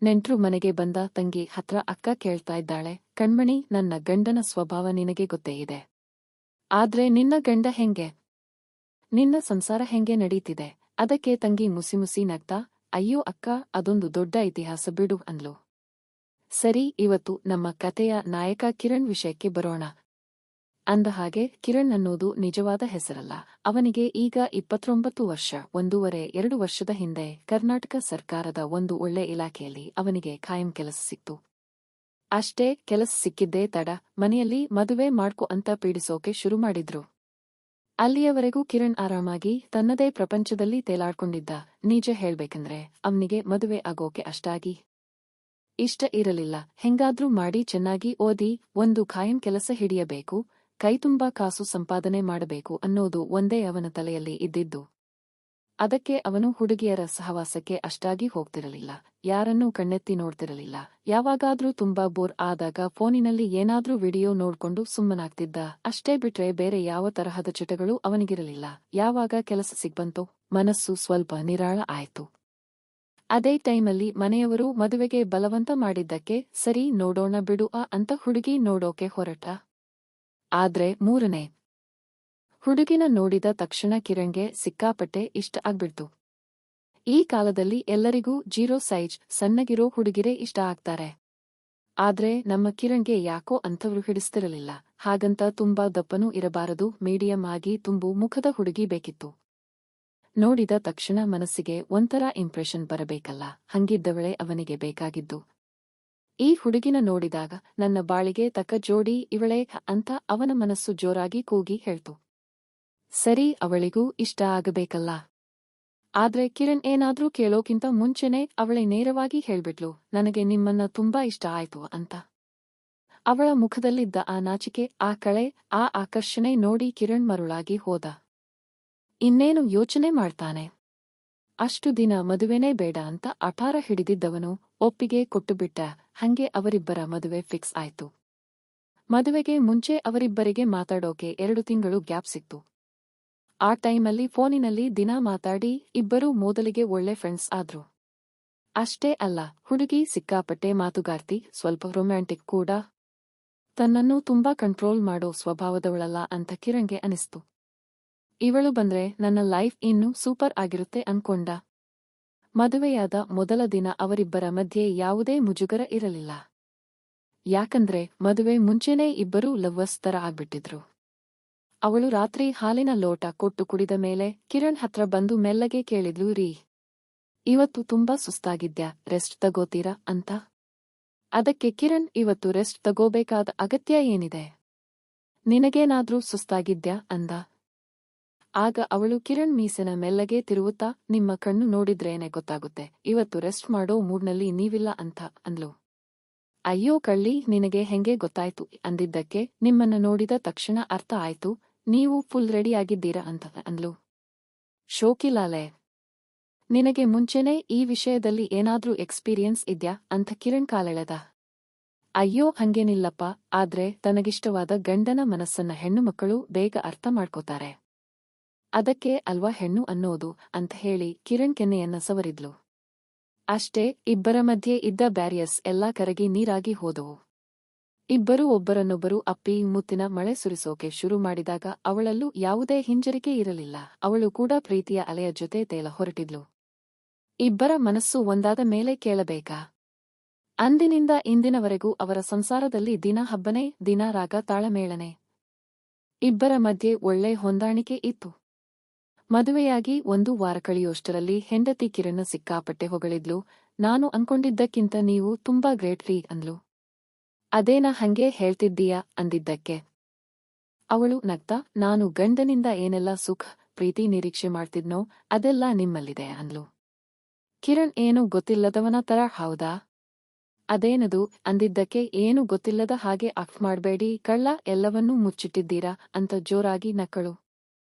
ನೆಂಟ್ರು ಮನೆಗೆ ಬಂದ ತಂಗಿ ಹತ್ರ ಅಕ್ಕ ಕೇಳ್ತಾ ಇದ್ದಾಳೆ, ಕಣ್ಮಣಿ, ನನ್ನ ಗಂಡನ ಸ್ವಭಾವ ನಿನಗೆ ಗೊತ್ತೇ ಇದೆ. ಆದ್ರೆ ನಿನ್ನ ಗಂಡ ಹೆಂಗೆ? ನಿನ್ನ ಸಂಸಾರ ಹೆಂಗೆ ನಡೀತಿದೆ? ಅದಕ್ಕೆ ತಂಗಿ ಮುಸಿ ನಗ್ತಾ, ಅಯ್ಯೋ ಅಕ್ಕ, ಅದೊಂದು ದೊಡ್ಡ ಇತಿಹಾಸ ಬಿಡು ಅಂದ್ಲು. ಸರಿ, ಇವತ್ತು ನಮ್ಮ ಕತೆಯ ನಾಯಕ ಕಿರಣ್ ವಿಷಯಕ್ಕೆ ಬರೋಣ. ಅಂದಹಾಗೆ ಕಿರಣ್ ಅನ್ನೋದು ನಿಜವಾದ ಹೆಸರಲ್ಲ. ಅವನಿಗೆ ಈಗ 29 ವರ್ಷ. 1.5-2 ವರ್ಷದ ಹಿಂದೆ ಕರ್ನಾಟಕ ಸರ್ಕಾರದ ಒಂದು ಒಳ್ಳೆ ಇಲಾಖೆಯಲ್ಲಿ ಅವನಿಗೆ ಖಾಯಂ ಕೆಲಸ ಸಿಕ್ತು. ಅಷ್ಟೇ, ಕೆಲಸ ಸಿಕ್ಕಿದ್ದೇ ತಡ, ಮನೆಯಲ್ಲಿ ಮದುವೆ ಮಾಡ್ಕೊ ಅಂತ ಪೀಡಿಸೋಕೆ ಶುರು ಮಾಡಿದ್ರು. ಅಲ್ಲಿಯವರೆಗೂ ಕಿರಣ್ ಆರಾಮಾಗಿ ತನ್ನದೇ ಪ್ರಪಂಚದಲ್ಲಿ ತೇಲಾಡ್ಕೊಂಡಿದ್ದ. ನಿಜ ಹೇಳ್ಬೇಕಂದ್ರೆ ಅವನಿಗೆ ಮದುವೆ ಆಗೋಕೆ ಅಷ್ಟಾಗಿ ಇಷ್ಟ ಇರಲಿಲ್ಲ. ಹೆಂಗಾದ್ರೂ ಮಾಡಿ ಚೆನ್ನಾಗಿ ಓದಿ ಒಂದು ಖಾಯಂ ಕೆಲಸ ಹಿಡಿಯಬೇಕು, ಕೈತುಂಬಾ ಕಾಸು ಸಂಪಾದನೆ ಮಾಡಬೇಕು ಅನ್ನೋದು ಒಂದೇ ಅವನ ತಲೆಯಲ್ಲಿ ಇದ್ದಿದ್ದು. ಅದಕ್ಕೆ ಅವನು ಹುಡುಗಿಯರ ಸಹವಾಸಕ್ಕೆ ಅಷ್ಟಾಗಿ ಹೋಗ್ತಿರಲಿಲ್ಲ, ಯಾರನ್ನೂ ಕಣ್ಣೆತ್ತಿ ನೋಡ್ತಿರಲಿಲ್ಲ. ಯಾವಾಗಾದ್ರೂ ತುಂಬಾ ಬೋರ್ ಆದಾಗ ಫೋನಿನಲ್ಲಿ ಏನಾದ್ರೂ ವಿಡಿಯೋ ನೋಡ್ಕೊಂಡು ಸುಮ್ಮನಾಗ್ತಿದ್ದ. ಅಷ್ಟೇ ಬಿಟ್ರೆ ಬೇರೆ ಯಾವ ತರಹದ ಚಟಗಳು ಅವನಿಗಿರಲಿಲ್ಲ. ಯಾವಾಗ ಕೆಲಸ ಸಿಗ್ಬಂತೋ ಮನಸ್ಸು ಸ್ವಲ್ಪ ನಿರಾಳ ಆಯ್ತು. ಅದೇ ಟೈಮಲ್ಲಿ ಮನೆಯವರು ಮದುವೆಗೆ ಬಲವಂತ ಮಾಡಿದ್ದಕ್ಕೆ ಸರಿ ನೋಡೋಣ ಬಿಡು ಅಂತ ಹುಡುಗಿ ನೋಡೋಕೆ ಹೊರಟ. ಆದ್ರೆ 3ನೇ ಹುಡುಗಿನ ನೋಡಿದ ತಕ್ಷಣ ಕಿರಣ್ಗೆ ಸಿಕ್ಕಾಪಟ್ಟೆ ಇಷ್ಟ ಆಗ್ಬಿಡ್ತು. ಈ ಕಾಲದಲ್ಲಿ ಎಲ್ಲರಿಗೂ 0 ಸೈಜ್ ಸಣ್ಣಗಿರೋ ಹುಡುಗಿರೇ ಇಷ್ಟ ಆಗ್ತಾರೆ. ಆದ್ರೆ ನಮ್ಮ ಕಿರಣ್ಗೆ ಯಾಕೋ ಅಂಥವ್ರು ಹಿಡಿಸ್ತಿರಲಿಲ್ಲ. ಹಾಗಂತ ತುಂಬಾ ದಪ್ಪನೂ ಇರಬಾರದು, ಮೀಡಿಯಂ ಆಗಿ ತುಂಬು ಮುಖದ ಹುಡುಗಿ ಬೇಕಿತ್ತು. ನೋಡಿದ ತಕ್ಷಣ ಮನಸ್ಸಿಗೆ ಒಂಥರ ಇಂಪ್ರೆಷನ್ ಬರಬೇಕಲ್ಲ, ಹಂಗಿದ್ದವಳೇ ಅವನಿಗೆ ಬೇಕಾಗಿದ್ದು. ಈ ಹುಡುಗಿನ ನೋಡಿದಾಗ ನನ್ನ ಬಾಳಿಗೆ ತಕ್ಕ ಜೋಡಿ ಇವಳೇ ಅಂತ ಅವನ ಮನಸ್ಸು ಜೋರಾಗಿ ಕೂಗಿ ಹೇಳ್ತು. ಸರಿ, ಅವಳಿಗೂ ಇಷ್ಟ ಆಗಬೇಕಲ್ಲ. ಆದ್ರೆ ಕಿರಣ್ ಏನಾದ್ರೂ ಕೇಳೋಕ್ಕಿಂತ ಮುಂಚೆನೇ ಅವಳೇ ನೇರವಾಗಿ ಹೇಳ್ಬಿಟ್ಲು, ನನಗೆ ನಿಮ್ಮನ್ನ ತುಂಬಾ ಇಷ್ಟ ಆಯ್ತು ಅಂತ. ಅವಳ ಮುಖದಲ್ಲಿದ್ದ ಆ ನಾಚಿಕೆ, ಆ ಕಳೆ, ಆ ಆಕರ್ಷಣೆ ನೋಡಿ ಕಿರಣ್ ಮರುಳಾಗಿ ಹೋದ. ಇನ್ನೇನು ಯೋಚನೆ ಮಾಡ್ತಾನೆ? ಅಷ್ಟು ದಿನ ಮದುವೆನೇ ಬೇಡ ಅಂತ ಅಪಾರ ಹಿಡಿದಿದ್ದವನು ಒಪ್ಪಿಗೆ ಕೊಟ್ಟುಬಿಟ್ಟ. ಹಂಗೆ ಅವರಿಬ್ಬರ ಮದುವೆ ಫಿಕ್ಸ್ ಆಯ್ತು. ಮದುವೆಗೆ ಮುಂಚೆ ಅವರಿಬ್ಬರಿಗೆ ಮಾತಾಡೋಕೆ 2 ತಿಂಗಳು ಗ್ಯಾಪ್ ಸಿಕ್ತು. ಆ ಟೈಮಲ್ಲಿ ಫೋನಿನಲ್ಲಿ ದಿನಾ ಮಾತಾಡಿ ಇಬ್ಬರೂ ಮೊದಲಿಗೆ ಒಳ್ಳೆ ಫ್ರೆಂಡ್ಸ್ ಆದ್ರು. ಅಷ್ಟೇ ಅಲ್ಲ, ಹುಡುಗಿ ಸಿಕ್ಕಾಪಟ್ಟೆ ಮಾತುಗಾರ್ತಿ, ಸ್ವಲ್ಪ ರೊಮ್ಯಾಂಟಿಕ್ ಕೂಡ. ತನ್ನನ್ನು ತುಂಬಾ ಕಂಟ್ರೋಲ್ ಮಾಡೋ ಸ್ವಭಾವದವಳಲ್ಲ ಅಂತ ಕಿರಣ್ಗೆ ಅನಿಸ್ತು. ಇವಳು ಬಂದ್ರೆ ನನ್ನ ಲೈಫ್ ಇನ್ನೂ ಸೂಪರ್ ಆಗಿರುತ್ತೆ ಅನ್ಕೊಂಡ. ಮದುವೆಯಾದ ಮೊದಲ ದಿನ ಅವರಿಬ್ಬರ ಮಧ್ಯೆ ಯಾವುದೇ ಮುಜುಗರ ಇರಲಿಲ್ಲ. ಯಾಕಂದ್ರೆ ಮದುವೆ ಮುಂಚೆನೇ ಇಬ್ಬರೂ ಲವ್ವರ್ಸ್ ತರ ಆಗ್ಬಿಟ್ಟಿದ್ರು. ಅವಳು ರಾತ್ರಿ ಹಾಲಿನ ಲೋಟ ಕೊಟ್ಟು ಕುಡಿದ ಮೇಲೆ ಕಿರಣ್ ಹತ್ರ ಬಂದು ಮೆಲ್ಲಗೆ ಕೇಳಿದ್ಲು, ರೀ, ಇವತ್ತು ತುಂಬಾ ಸುಸ್ತಾಗಿದ್ಯಾ, ರೆಸ್ಟ್ ತಗೋತೀರಾ ಅಂತ. ಅದಕ್ಕೆ ಕಿರಣ್, ಇವತ್ತು ರೆಸ್ಟ್ ತಗೋಬೇಕಾದ ಅಗತ್ಯ ಏನಿದೆ? ನಿನಗೇನಾದ್ರೂ ಸುಸ್ತಾಗಿದ್ಯಾ ಅಂದ. ಆಗ ಅವಳು ಕಿರಣ್ ಮೀಸೆನ ಮೆಲ್ಲಗೆ ತಿರುವುತ್ತಾ, ನಿಮ್ಮ ಕಣ್ಣು ನೋಡಿದ್ರೇನೆ ಗೊತ್ತಾಗುತ್ತೆ, ಇವತ್ತು ರೆಸ್ಟ್ ಮಾಡೋ ಮೂಡ್ನಲ್ಲಿ ನೀವಿಲ್ಲ ಅಂತ ಅಂದ್ಲು. ಅಯ್ಯೋ ಕಳ್ಳಿ, ನಿನಗೆ ಹೆಂಗೆ ಗೊತ್ತಾಯ್ತು ಅಂದಿದ್ದಕ್ಕೆ ನಿಮ್ಮನ್ನ ನೋಡಿದ ತಕ್ಷಣ ಅರ್ಥ ಆಯ್ತು, ನೀವು ಫುಲ್ ರೆಡಿಯಾಗಿದ್ದೀರಾ ಅಂತ ಅಂದ್ಲು. ಶೋಕಿಲಾಲೆ, ನಿನಗೆ ಮುಂಚೆನೇ ಈ ವಿಷಯದಲ್ಲಿ ಏನಾದ್ರೂ ಎಕ್ಸ್ಪೀರಿಯನ್ಸ್ ಇದ್ಯಾ ಅಂತ ಕಿರಣ್ ಕಾಲೆಳೆದ. ಅಯ್ಯೋ ಹಂಗೇನಿಲ್ಲಪ್ಪ, ಆದ್ರೆ ತನಗಿಷ್ಟವಾದ ಗಂಡನ ಮನಸ್ಸನ್ನ ಹೆಣ್ಣು ಮಕ್ಕಳು ಬೇಗ ಅರ್ಥ ಮಾಡ್ಕೋತಾರೆ. ಅದಕ್ಕೆ ಅಲ್ವಾ ಹೆಣ್ಣು ಅನ್ನೋದು ಅಂತ ಹೇಳಿ ಕಿರಣ್ ಕೆನ್ನೆಯನ್ನ ಸವರಿದ್ಲು. ಅಷ್ಟೇ, ಇಬ್ಬರ ಮಧ್ಯೆ ಇದ್ದ ಬ್ಯಾರಿಯರ್ಸ್ ಎಲ್ಲ ಕರಗಿ ನೀರಾಗಿ ಹೋದವು. ಇಬ್ಬರೂ ಒಬ್ಬರನ್ನೊಬ್ಬರು ಅಪ್ಪಿ ಮುತ್ತಿನ ಮಳೆ ಸುರಿಸೋಕೆ ಶುರು ಮಾಡಿದಾಗ ಅವಳಲ್ಲೂ ಯಾವುದೇ ಹಿಂಜರಿಕೆ ಇರಲಿಲ್ಲ. ಅವಳು ಕೂಡ ಪ್ರೀತಿಯ ಅಲೆಯ ಜೊತೆ ತೇಲ ಹೊರಟಿದ್ಲು. ಇಬ್ಬರ ಮನಸ್ಸು ಒಂದಾದ ಮೇಲೆ ಕೇಳಬೇಕಾ? ಅಂದಿನಿಂದ ಇಂದಿನವರೆಗೂ ಅವರ ಸಂಸಾರದಲ್ಲಿ ದಿನ ಹಬ್ಬನೇ, ದಿನ ರಾಗ ತಾಳಮೇಳನೆ. ಇಬ್ಬರ ಮಧ್ಯೆ ಒಳ್ಳೆ ಹೊಂದಾಣಿಕೆ ಇತ್ತು. ಮದುವೆಯಾಗಿ 1 ವಾರ ಕಳೆಯೋಷ್ಟರಲ್ಲಿ ಹೆಂಡತಿ ಕಿರಣ್ನ ಸಿಕ್ಕಾಪಟ್ಟೆ ಹೊಗಳಿದ್ಲು. ನಾನು ಅನ್ಕೊಂಡಿದ್ದಕ್ಕಿಂತ ನೀವು ತುಂಬಾ ಗ್ರೇಟ್ ರೀ ಅಂದ್ಲು. ಅದೇನಾ ಹಂಗೆ ಹೇಳ್ತಿದ್ದೀಯಾ ಅಂದಿದ್ದಕ್ಕೆ ಅವಳು ನಗ್ತಾ, ನಾನು ಗಂಡನಿಂದ ಏನೆಲ್ಲ ಸುಖ, ಪ್ರೀತಿ ನಿರೀಕ್ಷೆ ಮಾಡ್ತಿದ್ನೋ ಅದೆಲ್ಲ ನಿಮ್ಮಲ್ಲಿದೆ ಅಂದ್ಲು. ಕಿರಣ್ ಏನು ಗೊತ್ತಿಲ್ಲದವನ ತರ, ಹೌದಾ? ಅದೇನದು ಅಂದಿದ್ದಕ್ಕೆ ಏನು ಗೊತ್ತಿಲ್ಲದ ಹಾಗೆ ಆಕ್ಟ್ ಮಾಡ್ಬೇಡಿ ಕಳ್ಳ, ಎಲ್ಲವನ್ನೂ ಮುಚ್ಚಿಟ್ಟಿದ್ದೀರಾ ಅಂತ ಜೋರಾಗಿ ನಕ್ಕಳು.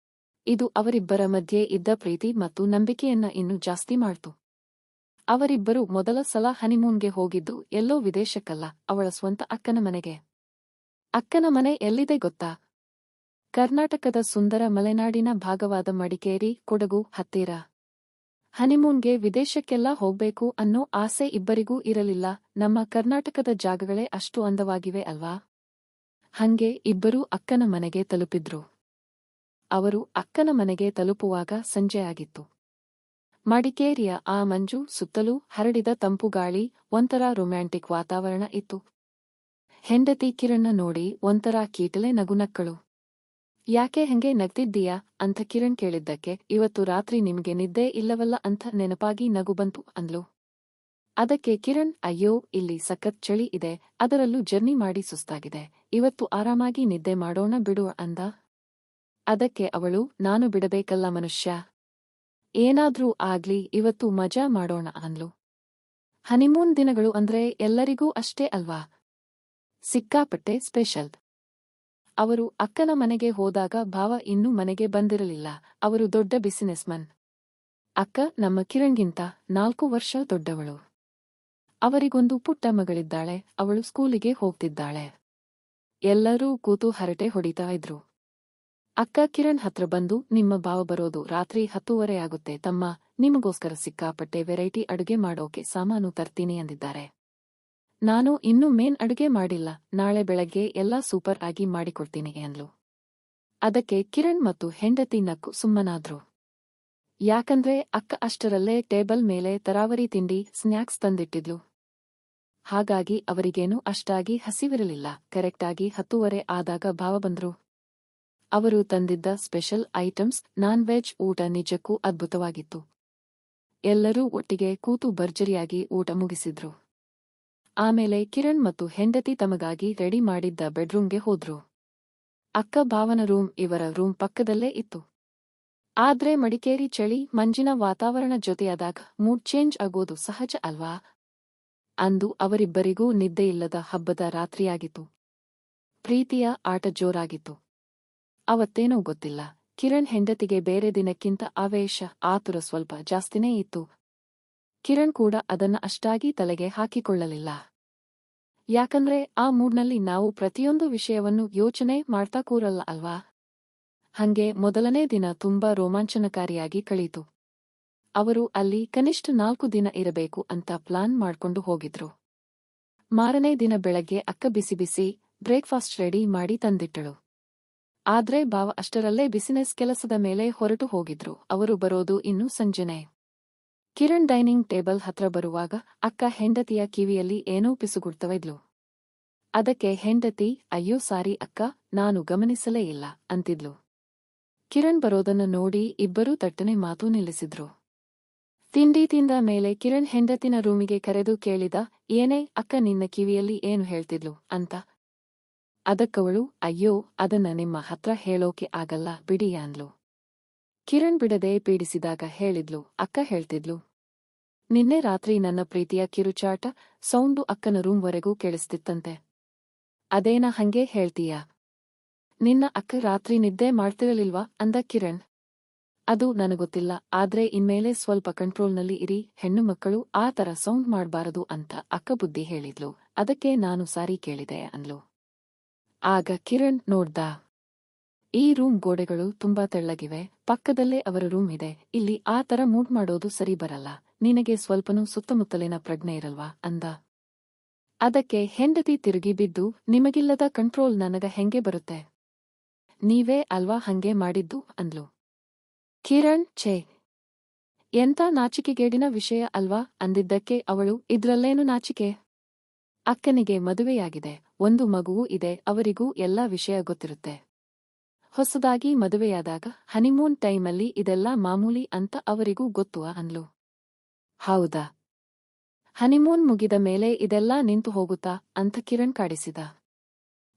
ಇದು ಅವರಿಬ್ಬರ ಮಧ್ಯೆ ಇದ್ದ ಪ್ರೀತಿ ಮತ್ತು ನಂಬಿಕೆಯನ್ನ ಇನ್ನೂ ಜಾಸ್ತಿ ಮಾಡ್ತು. ಅವರಿಬ್ಬರು ಮೊದಲ ಸಲ ಹನಿಮೂನ್ಗೆ ಹೋಗಿದ್ದು ಎಲ್ಲೋ ವಿದೇಶಕ್ಕಲ್ಲ, ಅವಳ ಸ್ವಂತ ಅಕ್ಕನ ಮನೆಗೆ. ಅಕ್ಕನ ಮನೆ ಎಲ್ಲಿದೆ ಗೊತ್ತಾ? ಕರ್ನಾಟಕದ ಸುಂದರ ಮಲೆನಾಡಿನ ಭಾಗವಾದ ಮಡಿಕೇರಿ, ಕೊಡಗು ಹತ್ತಿರ. ಹನಿಮೂನ್ಗೆ ವಿದೇಶಕ್ಕೆಲ್ಲ ಹೋಗ್ಬೇಕು ಅನ್ನೋ ಆಸೆ ಇಬ್ಬರಿಗೂ ಇರಲಿಲ್ಲ. ನಮ್ಮ ಕರ್ನಾಟಕದ ಜಾಗಗಳೇ ಅಷ್ಟು ಅಂದವಾಗಿವೆ ಅಲ್ವಾ? ಹಂಗೆ ಇಬ್ಬರೂ ಅಕ್ಕನ ಮನೆಗೆ ತಲುಪಿದ್ರು. ಅವರು ಅಕ್ಕನ ಮನೆಗೆ ತಲುಪುವಾಗ ಸಂಜೆ ಆಗಿತ್ತು. ಮಡಿಕೇರಿಯ ಆ ಮಂಜು ಸುತ್ತಲೂ ಹರಡಿದ ತಂಪು ಗಾಳಿ, ಒಂಥರ ರೊಮ್ಯಾಂಟಿಕ್ ವಾತಾವರಣ ಇತ್ತು. ಹೆಂಡತಿ ಕಿರಣ್ನ ನೋಡಿ ಒಂಥರ ಕೀಟಲೆ ನಗುನಕ್ಕಳು. ಯಾಕೆ ಹಂಗೆ ನಗ್ತಿದ್ದೀಯಾ ಅಂತ ಕಿರಣ್ ಕೇಳಿದ್ದಕ್ಕೆ, ಇವತ್ತು ರಾತ್ರಿ ನಿಮ್ಗೆ ನಿದ್ದೆ ಇಲ್ಲವಲ್ಲ ಅಂತ ನೆನಪಾಗಿ ನಗು ಬಂತು ಅಂದ್ಲು. ಅದಕ್ಕೆ ಕಿರಣ್, ಅಯ್ಯೋ ಇಲ್ಲಿ ಸಖತ್ ಚಳಿ ಇದೆ, ಅದರಲ್ಲೂ ಜರ್ನಿ ಮಾಡಿ ಸುಸ್ತಾಗಿದೆ, ಇವತ್ತು ಆರಾಮಾಗಿ ನಿದ್ದೆ ಮಾಡೋಣ ಬಿಡು ಅಂದ. ಅದಕ್ಕೆ ಅವಳು, ನಾನು ಬಿಡಬೇಕಲ್ಲ ಮನುಷ್ಯ, ಏನಾದ್ರೂ ಆಗ್ಲಿ ಇವತ್ತು ಮಜಾ ಮಾಡೋಣ ಅಂದ್ಲು. ಹನಿಮೂನ್ ದಿನಗಳು ಅಂದ್ರೆ ಎಲ್ಲರಿಗೂ ಅಷ್ಟೇ ಅಲ್ವಾ, ಸಿಕ್ಕಾಪಟ್ಟೆ ಸ್ಪೆಷಲ್. ಅವರು ಅಕ್ಕನ ಮನೆಗೆ ಹೋದಾಗ ಭಾವ ಇನ್ನೂ ಮನೆಗೆ ಬಂದಿರಲಿಲ್ಲ. ಅವರು ದೊಡ್ಡ ಬಿಸಿನೆಸ್ಮನ್. ಅಕ್ಕ ನಮ್ಮ ಕಿರಣ್ಗಿಂತ 4 ವರ್ಷ ದೊಡ್ಡವಳು. ಅವರಿಗೊಂದು ಪುಟ್ಟ ಮಗಳಿದ್ದಾಳೆ, ಅವಳು ಸ್ಕೂಲಿಗೆ ಹೋಗ್ತಿದ್ದಾಳೆ. ಎಲ್ಲರೂ ಕೂತು ಹರಟೆ ಹೊಡಿತಾ ಇದ್ರು. ಅಕ್ಕ ಕಿರಣ್ ಹತ್ರ ಬಂದು, ನಿಮ್ಮ ಭಾವ ಬರೋದು ರಾತ್ರಿ 10:30 ಆಗುತ್ತೆ ತಮ್ಮ, ನಿಮಗೋಸ್ಕರ ಸಿಕ್ಕಾಪಟ್ಟೆ ವೆರೈಟಿ ಅಡುಗೆ ಮಾಡೋಕೆ ಸಾಮಾನು ತರ್ತೀನಿ ಅಂದಿದ್ದಾರೆ. ನಾನು ಇನ್ನೂ ಮೇನ್ ಅಡುಗೆ ಮಾಡಿಲ್ಲ, ನಾಳೆ ಬೆಳಗ್ಗೆ ಎಲ್ಲಾ ಸೂಪರ್ ಆಗಿ ಮಾಡಿಕೊಡ್ತೀನಿ ಅಂದ್ಲು. ಅದಕ್ಕೆ ಕಿರಣ್ ಮತ್ತು ಹೆಂಡತಿ ನಕ್ಕು ಸುಮ್ಮನಾದ್ರು. ಯಾಕಂದ್ರೆ ಅಕ್ಕ ಅಷ್ಟರಲ್ಲೇ ಟೇಬಲ್ ಮೇಲೆ ತರಾವರಿ ತಿಂಡಿ ಸ್ನ್ಯಾಕ್ಸ್ ತಂದಿಟ್ಟಿದ್ಲು. ಹಾಗಾಗಿ ಅವರಿಗೇನು ಅಷ್ಟಾಗಿ ಹಸಿವಿರಲಿಲ್ಲ. ಕರೆಕ್ಟಾಗಿ 10:30 ಆದಾಗ ಭಾವ ಬಂದ್ರು. ಅವರು ತಂದಿದ್ದ ಸ್ಪೆಷಲ್ ಐಟಮ್ಸ್ ನಾನ್ ವೆಜ್ ಊಟ ನಿಜಕ್ಕೂ ಅದ್ಭುತವಾಗಿತ್ತು. ಎಲ್ಲರೂ ಒಟ್ಟಿಗೆ ಕೂತು ಭರ್ಜರಿಯಾಗಿ ಊಟ ಮುಗಿಸಿದ್ರು. ಆಮೇಲೆ ಕಿರಣ್ ಮತ್ತು ಹೆಂಡತಿ ತಮಗಾಗಿ ರೆಡಿ ಮಾಡಿದ್ದ ಬೆಡ್ರೂಮ್ಗೆ ಹೋದ್ರು. ಅಕ್ಕ ಭಾವನ ರೂಮ್ ಇವರ ರೂಮ್ ಪಕ್ಕದಲ್ಲೇ ಇತ್ತು. ಆದ್ರೆ ಮಡಿಕೇರಿ ಚಳಿ ಮಂಜಿನ ವಾತಾವರಣ ಜೊತೆಯಾದಾಗ ಮೂಡ್ ಚೇಂಜ್ ಆಗೋದು ಸಹಜ ಅಲ್ವಾ? ಅಂದು ಅವರಿಬ್ಬರಿಗೂ ನಿದ್ದೆಯಿಲ್ಲದ ಹಬ್ಬದ ರಾತ್ರಿಯಾಗಿತ್ತು. ಪ್ರೀತಿಯ ಆಟ ಜೋರಾಗಿತ್ತು. ಅವತ್ತೇನೋ ಗೊತ್ತಿಲ್ಲ, ಕಿರಣ್ ಹೆಂಡತಿಗೆ ಬೇರೆ ದಿನಕ್ಕಿಂತ ಆವೇಶ, ಆತುರ ಸ್ವಲ್ಪ ಜಾಸ್ತಿನೇ ಇತ್ತು. ಕಿರಣ್ ಕೂಡ ಅದನ್ನ ಅಷ್ಟಾಗಿ ತಲೆಗೆ ಹಾಕಿಕೊಳ್ಳಲಿಲ್ಲ. ಯಾಕಂದ್ರೆ ಆ ಮೂಡ್ನಲ್ಲಿ ನಾವು ಪ್ರತಿಯೊಂದು ವಿಷಯವನ್ನು ಯೋಚನೆ ಮಾಡ್ತಾ ಕೂರಲ್ಲ ಅಲ್ವಾ? ಹಂಗೆ ಮೊದಲನೇ ದಿನ ತುಂಬಾ ರೋಮಾಂಚನಕಾರಿಯಾಗಿ ಕಳೀತು. ಅವರು ಅಲ್ಲಿ ಕನಿಷ್ಠ 4 ದಿನ ಇರಬೇಕು ಅಂತ ಪ್ಲಾನ್ ಮಾಡ್ಕೊಂಡು ಹೋಗಿದ್ರು. ಮಾರನೇ ದಿನ ಬೆಳಗ್ಗೆ ಅಕ್ಕ ಬಿಸಿ ಬಿಸಿ ಬ್ರೇಕ್ಫಾಸ್ಟ್ ರೆಡಿ ಮಾಡಿ ತಂದಿಟ್ಟಳು. ಆದ್ರೆ ಭಾವ ಅಷ್ಟರಲ್ಲೇ ಬಿಸಿನೆಸ್ ಕೆಲಸದ ಮೇಲೆ ಹೊರಟು ಹೋಗಿದ್ರು. ಅವರು ಬರೋದು ಇನ್ನೂ ಸಂಜೆನೆ. ಕಿರಣ್ ಡೈನಿಂಗ್ ಟೇಬಲ್ ಹತ್ರ ಬರುವಾಗ ಅಕ್ಕ ಹೆಂಡತಿಯ ಕಿವಿಯಲ್ಲಿ ಏನೋ ಪಿಸುಗುಡ್ತವ ಇದ್ಲು. ಅದಕ್ಕೆ ಹೆಂಡತಿ, ಅಯ್ಯೋ ಸಾರಿ ಅಕ್ಕ, ನಾನು ಗಮನಿಸಲೇ ಇಲ್ಲ ಅಂತಿದ್ಲು. ಕಿರಣ್ ಬರೋದನ್ನು ನೋಡಿ ಇಬ್ಬರೂ ತಟ್ಟನೆ ಮಾತು ನಿಲ್ಲಿಸಿದ್ರು. ತಿಂಡಿ ತಿಂದ ಮೇಲೆ ಕಿರಣ್ ಹೆಂಡತಿನ ರೂಮಿಗೆ ಕರೆದು ಕೇಳಿದ, ಏನೇ ಅಕ್ಕ ನಿನ್ನ ಕಿವಿಯಲ್ಲಿ ಏನು ಹೇಳ್ತಿದ್ಲು ಅಂತ. ಅದಕ್ಕವಳು, ಅಯ್ಯೋ ಅದನ್ನ ನಿಮ್ಮ ಹತ್ರ ಹೇಳೋಕೆ ಆಗಲ್ಲ ಬಿಡಿ ಅಂದ್ಲು. ಕಿರಣ್ ಬಿಡದೆ ಪೀಡಿಸಿದಾಗ ಹೇಳಿದ್ಲು, ಅಕ್ಕ ಹೇಳ್ತಿದ್ಲು, ನಿನ್ನೆ ರಾತ್ರಿ ನನ್ನ ಪ್ರೀತಿಯ ಕಿರುಚಾಟ ಸೌಂಡು ಅಕ್ಕನ ರೂಮ್ವರೆಗೂ ಕೇಳಿಸ್ತಿತ್ತಂತೆ. ಅದೇನ ಹಂಗೆ ಹೇಳ್ತೀಯಾ? ನಿನ್ನ ಅಕ್ಕ ರಾತ್ರಿ ನಿದ್ದೆ ಮಾಡ್ತಿರಲಿಲ್ವಾ ಅಂದ ಕಿರಣ್. ಅದು ನನಗೊತ್ತಿಲ್ಲ, ಆದ್ರೆ ಇನ್ಮೇಲೆ ಸ್ವಲ್ಪ ಕಂಟ್ರೋಲ್ನಲ್ಲಿ ಇರಿ, ಹೆಣ್ಣು ಮಕ್ಕಳು ಆ ತರ ಸೌಂಡ್ ಮಾಡ್ಬಾರದು ಅಂತ ಅಕ್ಕ ಬುದ್ಧಿ ಹೇಳಿದ್ಲು. ಅದಕ್ಕೆ ನಾನು ಸಾರಿ ಕೇಳಿದೆ ಅಂದ್ಲು. ಆಗ ಕಿರಣ್ ನೋಡ್ದ, ಈ ರೂಮ್ ಗೋಡೆಗಳು ತುಂಬಾ ತೆಳ್ಳಗಿವೆ, ಪಕ್ಕದಲ್ಲೇ ಅವರ ರೂಮ್ ಇದೆ, ಇಲ್ಲಿ ಆ ತರ ಮೂಡ್ ಮಾಡೋದು ಸರಿ ಬರಲ್ಲ, ನಿನಗೆ ಸ್ವಲ್ಪನೂ ಸುತ್ತಮುತ್ತಲಿನ ಪ್ರಜ್ಞೆ ಇರಲ್ವಾ ಅಂದ. ಅದಕ್ಕೆ ಹೆಂಡತಿ ತಿರುಗಿ ಬಿದ್ದು, ನಿಮಗಿಲ್ಲದ ಕಂಟ್ರೋಲ್ ನನಗ ಹೆಂಗೆ ಬರುತ್ತೆ, ನೀವೇ ಅಲ್ವಾ ಹಂಗೆ ಮಾಡಿದ್ದು ಅಂದ್ಲು. ಕಿರಣ್, ಛೇ, ಎಂಥ ನಾಚಿಕೆಗೇಡಿನ ವಿಷಯ ಅಲ್ವಾ ಅಂದಿದ್ದಕ್ಕೆ ಅವಳು, ಇದ್ರಲ್ಲೇನು ನಾಚಿಕೆ, ಅಕ್ಕನಿಗೆ ಮದುವೆಯಾಗಿದೆ, ಒಂದು ಮಗುವೂ ಇದೆ, ಅವರಿಗೂ ಎಲ್ಲಾ ವಿಷಯ ಗೊತ್ತಿರುತ್ತೆ. ಹೊಸದಾಗಿ ಮದುವೆಯಾದಾಗ ಹನಿಮೂನ್ ಟೈಮಲ್ಲಿ ಇದೆಲ್ಲಾ ಮಾಮೂಲಿ ಅಂತ ಅವರಿಗೂ ಗೊತ್ತು ಅಂದ್ಲು. ಹೌದಾ, ಹನಿಮೂನ್ ಮುಗಿದ ಮೇಲೆ ಇದೆಲ್ಲಾ ನಿಂತು ಹೋಗುತ್ತಾ ಅಂತ ಕಿರಣ್ ಕಾಡಿಸಿದ.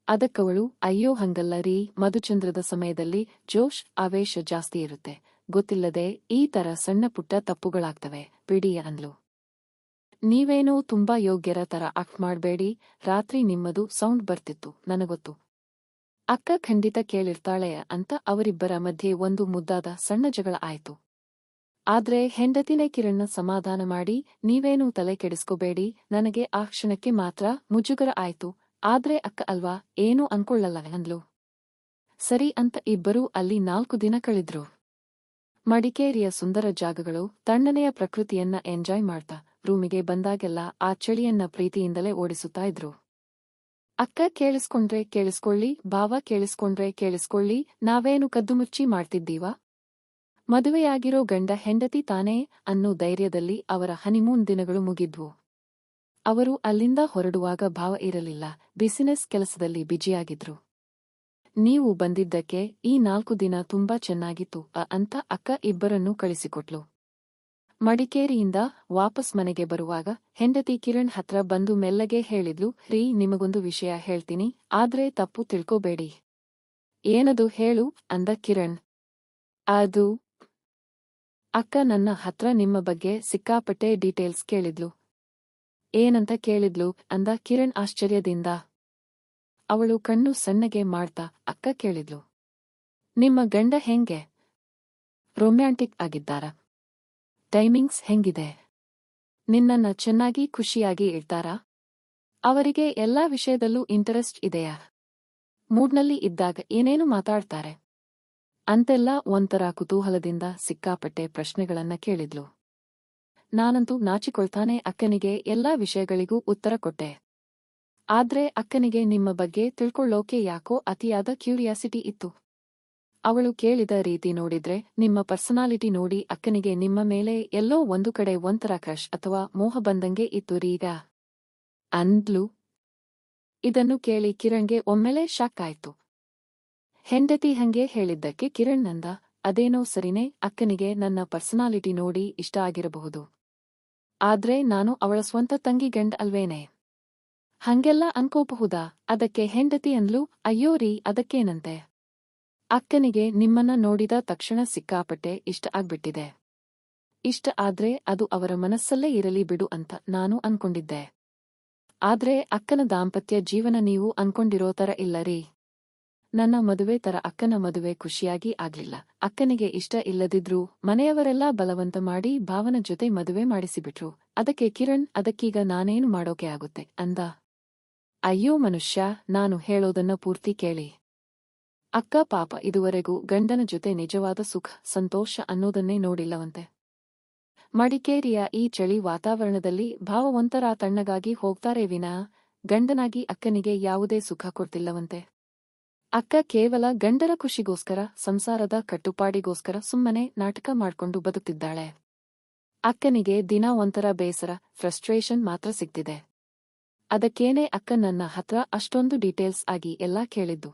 ಅದಕ್ಕವಳು, ಅಯ್ಯೋ ಹಂಗಲ್ಲ ರೀ, ಮಧುಚಂದ್ರದ ಸಮಯದಲ್ಲಿ ಜೋಶ್ ಆವೇಶ ಜಾಸ್ತಿ ಇರುತ್ತೆ, ಗೊತ್ತಿಲ್ಲದೆ ಈ ತರ ಸಣ್ಣ ಪುಟ್ಟ ತಪ್ಪುಗಳಾಗ್ತವೆ ಬಿಡಿ ಅಂದ್ಲು. ನೀವೇನೋ ತುಂಬಾ ಯೋಗ್ಯರ ತರ ಆಕ್ಟ್ ಮಾಡ್ಬೇಡಿ, ರಾತ್ರಿ ನಿಮ್ಮದು ಸೌಂಡ್ ಬರ್ತಿತ್ತು ನನಗೊತ್ತು. ಅಕ್ಕ ಖಂಡಿತ ಕೇಳಿರ್ತಾಳೆ ಅಂತ ಅವರಿಬ್ಬರ ಮಧ್ಯೆ ಒಂದು ಮುದ್ದಾದ ಸಣ್ಣ ಜಗಳ ಆಯ್ತು. ಆದ್ರೆ ಹೆಂಡತಿನೇ ಕಿರಣ್ನ ಸಮಾಧಾನ ಮಾಡಿ, ನೀವೇನೂ ತಲೆ ಕೆಡಿಸ್ಕೋಬೇಡಿ, ನನಗೆ ಆ ಕ್ಷಣಕ್ಕೆ ಮಾತ್ರ ಮುಜುಗರ ಆಯ್ತು, ಆದ್ರೆ ಅಕ್ಕ ಅಲ್ವಾ, ಏನೂ ಅನ್ಕೊಳ್ಳಲ್ಲ ಅಂದ್ಲು. ಸರಿ ಅಂತ ಇಬ್ಬರೂ ಅಲ್ಲಿ 4 ದಿನ ಕಳೆದ್ರು. ಮಡಿಕೇರಿಯ ಸುಂದರ ಜಾಗಗಳು, ತಣ್ಣನೆಯ ಪ್ರಕೃತಿಯನ್ನ ಎಂಜಾಯ್ ಮಾಡ್ತಾ ರೂಮಿಗೆ ಬಂದಾಗೆಲ್ಲ ಆ ಚಳಿಯನ್ನ ಪ್ರೀತಿಯಿಂದಲೇ ಓಡಿಸುತ್ತಾ ಇದ್ರು. ಅಕ್ಕ ಕೇಳಿಸ್ಕೊಂಡ್ರೆ ಕೇಳಿಸ್ಕೊಳ್ಳಿ, ಭಾವ ಕೇಳಿಸ್ಕೊಂಡ್ರೆ ಕೇಳಿಸ್ಕೊಳ್ಳಿ, ನಾವೇನು ಕದ್ದುಮುಚ್ಚಿ ಮಾಡ್ತಿದ್ದೀವಾ? ಮದುವೆಯಾಗಿರೋ ಗಂಡ ಹೆಂಡತಿ ತಾನೇ ಅನ್ನೋ ಧೈರ್ಯದಲ್ಲಿ ಅವರ ಹನಿಮೂನ್ ದಿನಗಳು ಮುಗಿದ್ವು. ಅವರು ಅಲ್ಲಿಂದ ಹೊರಡುವಾಗ ಭಾವ ಇರಲಿಲ್ಲ, ಬಿಸಿನೆಸ್ ಕೆಲಸದಲ್ಲಿ ಬಿಜಿಯಾಗಿದ್ರು. ನೀವು ಬಂದಿದ್ದಕ್ಕೆ ಈ 4 ದಿನ ತುಂಬಾ ಚೆನ್ನಾಗಿತ್ತು ಅಂತ ಅಕ್ಕ ಇಬ್ಬರನ್ನೂ ಕಳಿಸಿಕೊಟ್ಲು. ಮಡಿಕೇರಿಯಿಂದ ವಾಪಸ್ ಮನೆಗೆ ಬರುವಾಗ ಹೆಂಡತಿ ಕಿರಣ್ ಹತ್ರ ಬಂದು ಮೆಲ್ಲಗೆ ಹೇಳಿದ್ಲು, ರೀ ನಿಮಗೊಂದು ವಿಷಯ ಹೇಳ್ತೀನಿ, ಆದ್ರೆ ತಪ್ಪು ತಿಳ್ಕೋಬೇಡಿ. ಏನದು ಹೇಳು ಅಂದ ಕಿರಣ್. ಅದು ಅಕ್ಕ ನನ್ನ ಹತ್ರ ನಿಮ್ಮ ಬಗ್ಗೆ ಸಿಕ್ಕಾಪಟ್ಟೆ ಡೀಟೇಲ್ಸ್ ಕೇಳಿದ್ಲು. ಏನಂತ ಕೇಳಿದ್ಲು ಅಂದ ಕಿರಣ್ ಆಶ್ಚರ್ಯದಿಂದ. ಅವಳು ಕಣ್ಣು ಸಣ್ಣಗೆ ಮಾಡ್ತಾ ಅಕ್ಕ ಕೇಳಿದ್ಲು, ನಿಮ್ಮ ಗಂಡ ಹೆಂಗೆ? ರೊಮ್ಯಾಂಟಿಕ್ ಆಗಿದ್ದಾರ? ಟೈಮಿಂಗ್ಸ್ ಹೆಂಗಿದೆ? ನಿನ್ನನ್ನ ಚೆನ್ನಾಗಿ ಖುಷಿಯಾಗಿ ಇಡ್ತಾರಾ? ಅವರಿಗೆ ಎಲ್ಲಾ ವಿಷಯದಲ್ಲೂ ಇಂಟರೆಸ್ಟ್ ಇದೆಯಾ? ಮೂಡ್ನಲ್ಲಿ ಇದ್ದಾಗ ಏನೇನು ಮಾತಾಡ್ತಾರೆ ಅಂತೆಲ್ಲ ಒಂಥರ ಕುತೂಹಲದಿಂದ ಸಿಕ್ಕಾಪಟ್ಟೆ ಪ್ರಶ್ನೆಗಳನ್ನ ಕೇಳಿದ್ಲು. ನಾನಂತೂ ನಾಚಿಕೊಳ್ತಾನೆ ಅಕ್ಕನಿಗೆ ಎಲ್ಲಾ ವಿಷಯಗಳಿಗೂ ಉತ್ತರ ಕೊಟ್ಟೆ. ಆದ್ರೆ ಅಕ್ಕನಿಗೆ ನಿಮ್ಮ ಬಗ್ಗೆ ತಿಳ್ಕೊಳ್ಳೋಕೆ ಯಾಕೋ ಅತಿಯಾದ ಕ್ಯೂರಿಯಾಸಿಟಿ ಇತ್ತು. ಅವಳು ಕೇಳಿದ ರೀತಿ ನೋಡಿದ್ರೆ, ನಿಮ್ಮ ಪರ್ಸನಾಲಿಟಿ ನೋಡಿ ಅಕ್ಕನಿಗೆ ನಿಮ್ಮ ಮೇಲೆ ಎಲ್ಲೋ ಒಂದು ಕಡೆ ಒಂಥರ ಕ್ರಶ್ ಅಥವಾ ಮೋಹ ಬಂದಂಗೆ ಇತ್ತು ರೀಗ ಅಂದ್ಲು. ಇದನ್ನು ಕೇಳಿ ಕಿರಣ್ಗೆ ಒಮ್ಮೆಲೆ ಶಾಕ್ ಆಯ್ತು. ಹೆಂಡತಿ ಹಂಗೆ ಹೇಳಿದ್ದಕ್ಕೆ ಕಿರಣ್ ನಂದ, ಅದೇನೋ ಸರಿನೇ, ಅಕ್ಕನಿಗೆ ನನ್ನ ಪರ್ಸನಾಲಿಟಿ ನೋಡಿ ಇಷ್ಟ ಆಗಿರಬಹುದು. ಆದ್ರೆ ನಾನು ಅವಳ ಸ್ವಂತ ತಂಗಿ ಗಂಡ ಅಲ್ವೇನೆ? ಹಂಗೆಲ್ಲ ಅನ್ಕೋಬಹುದಾ? ಅದಕ್ಕೆ ಹೆಂಡತಿ ಅಂದ್ಲು, ಅಯ್ಯೋ ರೀ ಅದಕ್ಕೇನಂತೆ. ಅಕ್ಕನಿಗೆ ನಿಮ್ಮನ್ನ ನೋಡಿದ ತಕ್ಷಣ ಸಿಕ್ಕಾಪಟ್ಟೆ ಇಷ್ಟ ಆಗ್ಬಿಟ್ಟಿದೆ. ಇಷ್ಟ ಆದ್ರೆ ಅದು ಅವರ ಮನಸ್ಸಲ್ಲೇ ಇರಲಿ ಬಿಡು ಅಂತ ನಾನು ಅನ್ಕೊಂಡಿದ್ದೆ. ಆದ್ರೆ ಅಕ್ಕನ ದಾಂಪತ್ಯ ಜೀವನ ನೀವು ಅನ್ಕೊಂಡಿರೋ ತರ ಇಲ್ಲ ರೀ. ನನ್ನ ಮದುವೆ ತರ ಅಕ್ಕನ ಮದುವೆ ಖುಷಿಯಾಗಿ ಆಗ್ಲಿಲ್ಲ. ಅಕ್ಕನಿಗೆ ಇಷ್ಟ ಇಲ್ಲದಿದ್ರೂ ಮನೆಯವರೆಲ್ಲಾ ಬಲವಂತ ಮಾಡಿ ಭಾವನ ಜೊತೆ ಮದುವೆ ಮಾಡಿಸಿಬಿಟ್ರು. ಅದಕ್ಕೆ ಕಿರಣ್, ಅದಕ್ಕೀಗ ನಾನೇನು ಮಾಡೋಕೆ ಆಗುತ್ತೆ ಅಂದ. ಅಯ್ಯೋ ಮನುಷ್ಯ, ನಾನು ಹೇಳೋದನ್ನ ಪೂರ್ತಿ ಕೇಳಿ. ಅಕ್ಕ ಪಾಪ ಇದುವರೆಗೂ ಗಂಡನ ಜೊತೆ ನಿಜವಾದ ಸುಖ ಸಂತೋಷ ಅನ್ನೋದನ್ನೇ ನೋಡಿಲ್ಲವಂತೆ. ಮಡಿಕೇರಿಯ ಈ ಚಳಿ ವಾತಾವರಣದಲ್ಲಿ ಭಾವ ಒಂಥರ ತಣ್ಣಗಾಗಿ ಹೋಗ್ತಾರೆ ವಿನಾ ಗಂಡನಾಗಿ ಅಕ್ಕನಿಗೆ ಯಾವುದೇ ಸುಖ ಕೊಡ್ತಿಲ್ಲವಂತೆ. ಅಕ್ಕ ಕೇವಲ ಗಂಡರ ಖುಷಿಗೋಸ್ಕರ, ಸಂಸಾರದ ಕಟ್ಟುಪಾಡಿಗೋಸ್ಕರ ಸುಮ್ಮನೆ ನಾಟಕ ಮಾಡ್ಕೊಂಡು ಬದುಕ್ತಿದ್ದಾಳೆ. ಅಕ್ಕನಿಗೆ ದಿನ ಒಂಥರ ಬೇಸರ, ಫ್ರಸ್ಟ್ರೇಷನ್ ಮಾತ್ರ ಸಿಗ್ತಿದೆ. ಅದಕ್ಕೇನೆ ಅಕ್ಕ ನನ್ನ ಹತ್ರ ಅಷ್ಟೊಂದು ಡೀಟೇಲ್ಸ್ ಆಗಿ ಎಲ್ಲಾ ಕೇಳಿದ್ದು.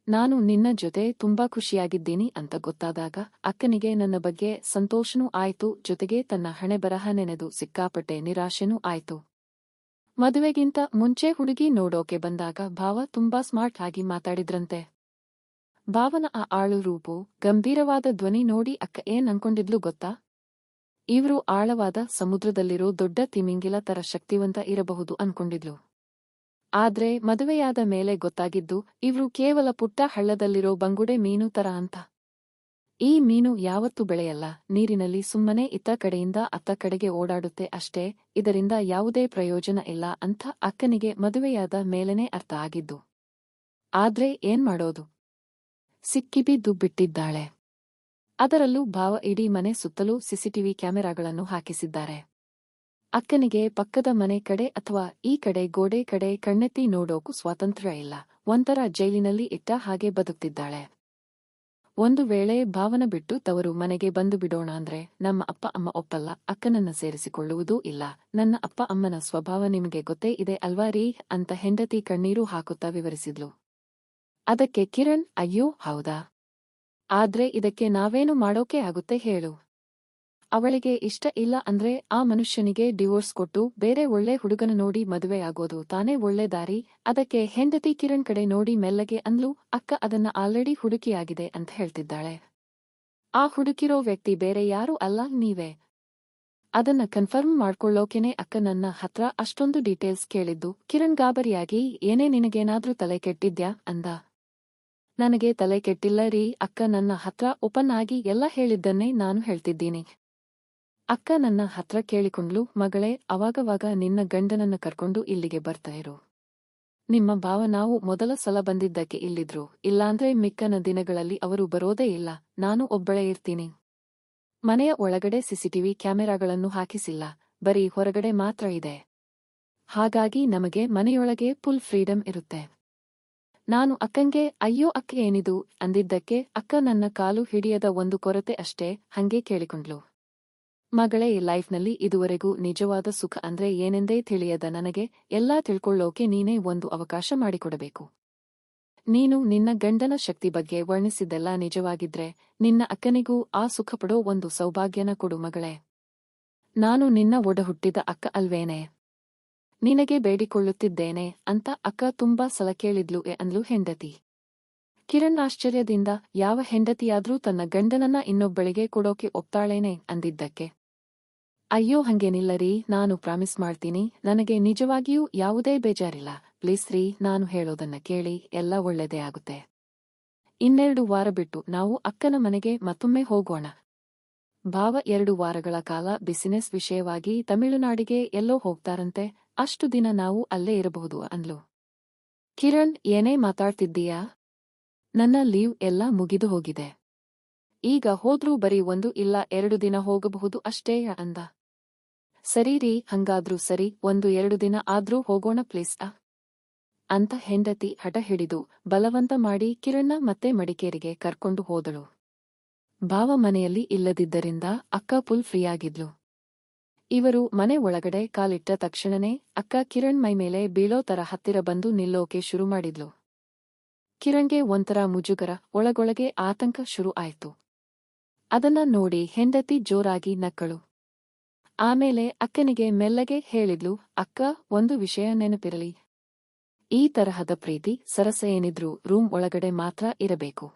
ನಾನು ನಿನ್ನ ಜೊತೆ ತುಂಬಾ ಖುಷಿಯಾಗಿದ್ದೀನಿ ಅಂತ ಗೊತ್ತಾದಾಗ ಅಕ್ಕನಿಗೆ ನನ್ನ ಬಗ್ಗೆ ಸಂತೋಷನೂ ಆಯ್ತು, ಜೊತೆಗೆ ತನ್ನ ಹಣೆಬರಹ ನೆನೆದು ಸಿಕ್ಕಾಪಟ್ಟೆ ನಿರಾಶೆನೂ ಆಯ್ತು. ಮದುವೆಗಿಂತ ಮುಂಚೆ ಹುಡುಗಿ ನೋಡೋಕೆ ಬಂದಾಗ ಭಾವ ತುಂಬಾ ಸ್ಮಾರ್ಟ್ ಆಗಿ ಮಾತಾಡಿದ್ರಂತೆ. ಭಾವನ ಆ ಆಳು ರೂಪು, ಗಂಭೀರವಾದ ಧ್ವನಿ ನೋಡಿ ಅಕ್ಕ ಏನ್ ಅನ್ಕೊಂಡಿದ್ಲು ಗೊತ್ತಾ? ಇವ್ರು ಆಳವಾದ ಸಮುದ್ರದಲ್ಲಿರೋ ದೊಡ್ಡ ತಿಮಿಂಗಿಲ ತರ ಶಕ್ತಿವಂತ ಇರಬಹುದು ಅನ್ಕೊಂಡಿದ್ಲು. ಆದ್ರೆ ಮದುವೆಯಾದ ಮೇಲೆ ಗೊತ್ತಾಗಿದ್ದು, ಇವ್ರು ಕೇವಲ ಪುಟ್ಟ ಹಳ್ಳದಲ್ಲಿರೋ ಬಂಗುಡೆ ಮೀನು ತರ ಅಂತ. ಈ ಮೀನು ಯಾವತ್ತೂ ಬೆಳೆಯಲ್ಲ, ನೀರಿನಲ್ಲಿ ಸುಮ್ಮನೆ ಇತ್ತ ಕಡೆಯಿಂದ ಅತ್ತ ಕಡೆಗೆ ಓಡಾಡುತ್ತೆ ಅಷ್ಟೇ, ಇದರಿಂದ ಯಾವುದೇ ಪ್ರಯೋಜನ ಇಲ್ಲ ಅಂತ ಅಕ್ಕನಿಗೆ ಮದುವೆಯಾದ ಮೇಲೆನೇ ಅರ್ಥ ಆಗಿದ್ದು. ಆದ್ರೆ ಏನ್ ಮಾಡೋದು? ಸಿಕ್ಕಿಬಿದ್ದು ಬಿಟ್ಟಿದ್ದಾಳೆ. ಅದರಲ್ಲೂ ಭಾವ ಇಡೀ ಮನೆ ಸುತ್ತಲೂ ಸಿಸಿಟಿವಿ ಕ್ಯಾಮೆರಾಗಳನ್ನು ಹಾಕಿಸಿದ್ದಾರೆ. ಅಕ್ಕನಿಗೆ ಪಕ್ಕದ ಮನೆ ಕಡೆ ಅಥವಾ ಈ ಕಡೆ ಗೋಡೆ ಕಡೆ ಕಣ್ಣೆತ್ತಿ ನೋಡೋಕು ಸ್ವಾತಂತ್ರ್ಯ ಇಲ್ಲ. ಒಂಥರ ಜೈಲಿನಲ್ಲಿ ಇಟ್ಟ ಹಾಗೆ ಬದುಕ್ತಿದ್ದಾಳೆ. ಒಂದು ವೇಳೆ ಭಾವನ ಬಿಟ್ಟು ತವರು ಮನೆಗೆ ಬಂದು ಬಿಡೋಣ ಅಂದ್ರೆ ನಮ್ಮ ಅಪ್ಪ ಅಮ್ಮ ಒಪ್ಪಲ್ಲ, ಅಕ್ಕನನ್ನ ಸೇರಿಸಿಕೊಳ್ಳುವುದೂ ಇಲ್ಲ. ನನ್ನ ಅಪ್ಪ ಅಮ್ಮನ ಸ್ವಭಾವ ನಿಮಗೆ ಗೊತ್ತೇ ಇದೆ ಅಲ್ವಾ ರೀ ಅಂತ ಹೆಂಡತಿ ಕಣ್ಣೀರು ಹಾಕುತ್ತಾ ವಿವರಿಸಿದ್ಲು. ಅದಕ್ಕೆ ಕಿರಣ್, ಅಯ್ಯೋ ಹೌದಾ? ಆದ್ರೆ ಇದಕ್ಕೆ ನಾವೇನು ಮಾಡೋಕೆ ಆಗುತ್ತೆ ಹೇಳು? ಅವಳಿಗೆ ಇಷ್ಟ ಇಲ್ಲ ಅಂದ್ರೆ ಆ ಮನುಷ್ಯನಿಗೆ ಡಿವೋರ್ಸ್ ಕೊಟ್ಟು ಬೇರೆ ಒಳ್ಳೆ ಹುಡುಗನ ನೋಡಿ ಮದುವೆಯಾಗೋದು ತಾನೇ ಒಳ್ಳೆ ದಾರಿ. ಅದಕ್ಕೆ ಹೆಂಡತಿ ಕಿರಣ್ ಕಡೆ ನೋಡಿ ಮೆಲ್ಲಗೆ ಅಂದ್ಲು, ಅಕ್ಕ ಅದನ್ನ ಆಲ್ರೆಡಿ ಹುಡುಕಿಯಾಗಿದೆ ಅಂತ ಹೇಳ್ತಿದ್ದಾಳೆ. ಆ ಹುಡುಕಿರೋ ವ್ಯಕ್ತಿ ಬೇರೆ ಯಾರೂ ಅಲ್ಲ, ನೀವೇ. ಅದನ್ನ ಕನ್ಫರ್ಮ್ ಮಾಡ್ಕೊಳ್ಳೋಕೆನೆ ಅಕ್ಕ ನನ್ನ ಹತ್ರ ಅಷ್ಟೊಂದು ಡೀಟೇಲ್ಸ್ ಕೇಳಿದ್ದು. ಕಿರಣ್ ಗಾಬರಿಯಾಗಿ, ಏನೇ ನಿನಗೇನಾದ್ರೂ ತಲೆ ಕೆಟ್ಟಿದ್ಯಾ ಅಂದ. ನನಗೆ ತಲೆ ಕೆಟ್ಟಿಲ್ಲ ರೀ, ಅಕ್ಕ ನನ್ನ ಹತ್ರ ಓಪನ್ ಆಗಿ ಎಲ್ಲ ಹೇಳಿದ್ದನ್ನೇ ನಾನು ಹೇಳ್ತಿದ್ದೀನಿ. ಅಕ್ಕ ನನ್ನ ಹತ್ರ ಕೇಳಿಕೊಂಡ್ಲು, ಮಗಳೇ ಅವಾಗವಾಗ ನಿನ್ನ ಗಂಡನನ್ನ ಕರ್ಕೊಂಡು ಇಲ್ಲಿಗೆ ಬರ್ತಾ ಇರು. ನಿಮ್ಮ ಭಾವ ನಾವು ಮೊದಲ ಸಲ ಬಂದಿದ್ದಕ್ಕೆ ಇಲ್ಲಿದ್ರು, ಇಲ್ಲಾಂದ್ರೆ ಮಿಕ್ಕನ ದಿನಗಳಲ್ಲಿ ಅವರು ಬರೋದೇ ಇಲ್ಲ, ನಾನು ಒಬ್ಬಳೇ ಇರ್ತೀನಿ. ಮನೆಯ ಒಳಗಡೆ ಸಿಸಿಟಿವಿ ಕ್ಯಾಮೆರಾಗಳನ್ನು ಹಾಕಿಸಿಲ್ಲ, ಬರೀ ಹೊರಗಡೆ ಮಾತ್ರ ಇದೆ. ಹಾಗಾಗಿ ನಮಗೆ ಮನೆಯೊಳಗೆ ಫುಲ್ ಫ್ರೀಡಂ ಇರುತ್ತೆ. ನಾನು ಅಕ್ಕಂಗೆ ಅಯ್ಯೋ ಅಕ್ಕ ಏನಿದು ಅಂದಿದ್ದಕ್ಕೆ ಅಕ್ಕ ನನ್ನ ಕಾಲು ಹಿಡಿಯದ ಒಂದು ಕೊರತೆ ಅಷ್ಟೇ ಹಂಗೆ ಕೇಳಿಕೊಂಡ್ಲು. ಮಗಳೇ, ಲೈಫ್ನಲ್ಲಿ ಇದುವರೆಗೂ ನಿಜವಾದ ಸುಖ ಅಂದ್ರೆ ಏನೆಂದೇ ತಿಳಿಯದ ನನಗೆ ಎಲ್ಲಾ ತಿಳ್ಕೊಳ್ಳೋಕೆ ನೀನೇ ಒಂದು ಅವಕಾಶ ಮಾಡಿಕೊಡಬೇಕು. ನೀನು ನಿನ್ನ ಗಂಡನ ಶಕ್ತಿ ಬಗ್ಗೆ ವರ್ಣಿಸಿದ್ದೆಲ್ಲ ನಿಜವಾಗಿದ್ರೆ ನಿನ್ನ ಅಕ್ಕನಿಗೂ ಆ ಸುಖ ಪಡೋ ಒಂದು ಸೌಭಾಗ್ಯನ ಕೊಡು ಮಗಳೇ. ನಾನು ನಿನ್ನ ಒಡಹುಟ್ಟಿದ ಅಕ್ಕ ಅಲ್ವೇನೆ? ನಿನಗೆ ಬೇಡಿಕೊಳ್ಳುತ್ತಿದ್ದೇನೆ ಅಂತ ಅಕ್ಕ ತುಂಬಾ ಸಲ ಕೇಳಿದ್ಲು ಅಂದ್ಲು ಹೆಂಡತಿ. ಕಿರಣ್ ಆಶ್ಚರ್ಯದಿಂದ, ಯಾವ ಹೆಂಡತಿಯಾದ್ರೂ ತನ್ನ ಗಂಡನನ್ನ ಇನ್ನೊಬ್ಬಳಿಗೆ ಕೊಡೋಕೆ ಒಪ್ತಾಳೇನೆ ಅಂದಿದ್ದಕ್ಕೆ, ಅಯ್ಯೋ ಹಂಗೇನಿಲ್ಲರೀ, ನಾನು ಪ್ರಾಮಿಸ್ ಮಾಡ್ತೀನಿ, ನನಗೆ ನಿಜವಾಗಿಯೂ ಯಾವುದೇ ಬೇಜಾರಿಲ್ಲ, ಪ್ಲೀಸ್ ರೀ, ನಾನು ಹೇಳೋದನ್ನ ಕೇಳಿ, ಎಲ್ಲ ಒಳ್ಳೆದೇ ಆಗುತ್ತೆ. 2 ವಾರ ಬಿಟ್ಟು ನಾವು ಅಕ್ಕನ ಮನೆಗೆ ಮತ್ತೊಮ್ಮೆ ಹೋಗೋಣ. ಭಾವ 2 ವಾರಗಳ ಕಾಲ ಬಿಸಿನೆಸ್ ವಿಷಯವಾಗಿ ತಮಿಳುನಾಡಿಗೆ ಎಲ್ಲೋ ಹೋಗ್ತಾರಂತೆ, ಅಷ್ಟು ದಿನ ನಾವು ಅಲ್ಲೇ ಇರಬಹುದು ಅಂದ್ಲು. ಕಿರಣ್, ಏನೇ ಮಾತಾಡ್ತಿದ್ದೀಯಾ? ನನ್ನ ಲೀವ್ ಎಲ್ಲ ಮುಗಿದು ಹೋಗಿದೆ. ಈಗ ಹೋದ್ರೂ ಬರೀ 1 ಇಲ್ಲ 2 ದಿನ ಹೋಗಬಹುದು ಅಷ್ಟೇ ಅಂದ. ಸರಿ ರೀ, ಹಂಗಾದ್ರೂ ಸರಿ, 1-2 ದಿನ ಆದ್ರೂ ಹೋಗೋಣ ಪ್ಲೀಸ್ ಅಂತ ಹೆಂಡತಿ ಹಠ ಹಿಡಿದು ಬಲವಂತ ಮಾಡಿ ಕಿರಣ್ನ ಮತ್ತೆ ಮಡಿಕೇರಿಗೆ ಕರ್ಕೊಂಡು ಹೋದಳು. ಭಾವ ಮನೆಯಲ್ಲಿ ಇಲ್ಲದಿದ್ದರಿಂದ ಅಕ್ಕ ಫುಲ್ ಫ್ರೀಯಾಗಿದ್ಲು. ಇವರು ಮನೆ ಒಳಗಡೆ ಕಾಲಿಟ್ಟ ತಕ್ಷಣನೇ ಅಕ್ಕ ಕಿರಣ್ ಮೈಮೇಲೆ ಬೀಳೋ ತರ ಹತ್ತಿರ ಬಂದು ನಿಲ್ಲೋಕೆ ಶುರು ಮಾಡಿದ್ಲು. ಕಿರಣ್ಗೆ ಒಂಥರ ಮುಜುಗರ, ಒಳಗೊಳಗೆ ಆತಂಕ ಶುರು ಆಯ್ತು. ಅದನ್ನ ನೋಡಿ ಹೆಂಡತಿ ಜೋರಾಗಿ ನಕ್ಕಳು. ಆಮೇಲೆ ಅಕ್ಕನಿಗೆ ಮೆಲ್ಲಗೆ ಹೇಳಿದ್ಲು, ಅಕ್ಕ, ಒಂದು ವಿಷಯ ನೆನಪಿರಲಿ. ಈ ತರಹದ ಪ್ರೀತಿ ಸರಸ ಏನಿದ್ರೂ ರೂಮ್ ಒಳಗಡೆ ಮಾತ್ರ ಇರಬೇಕು.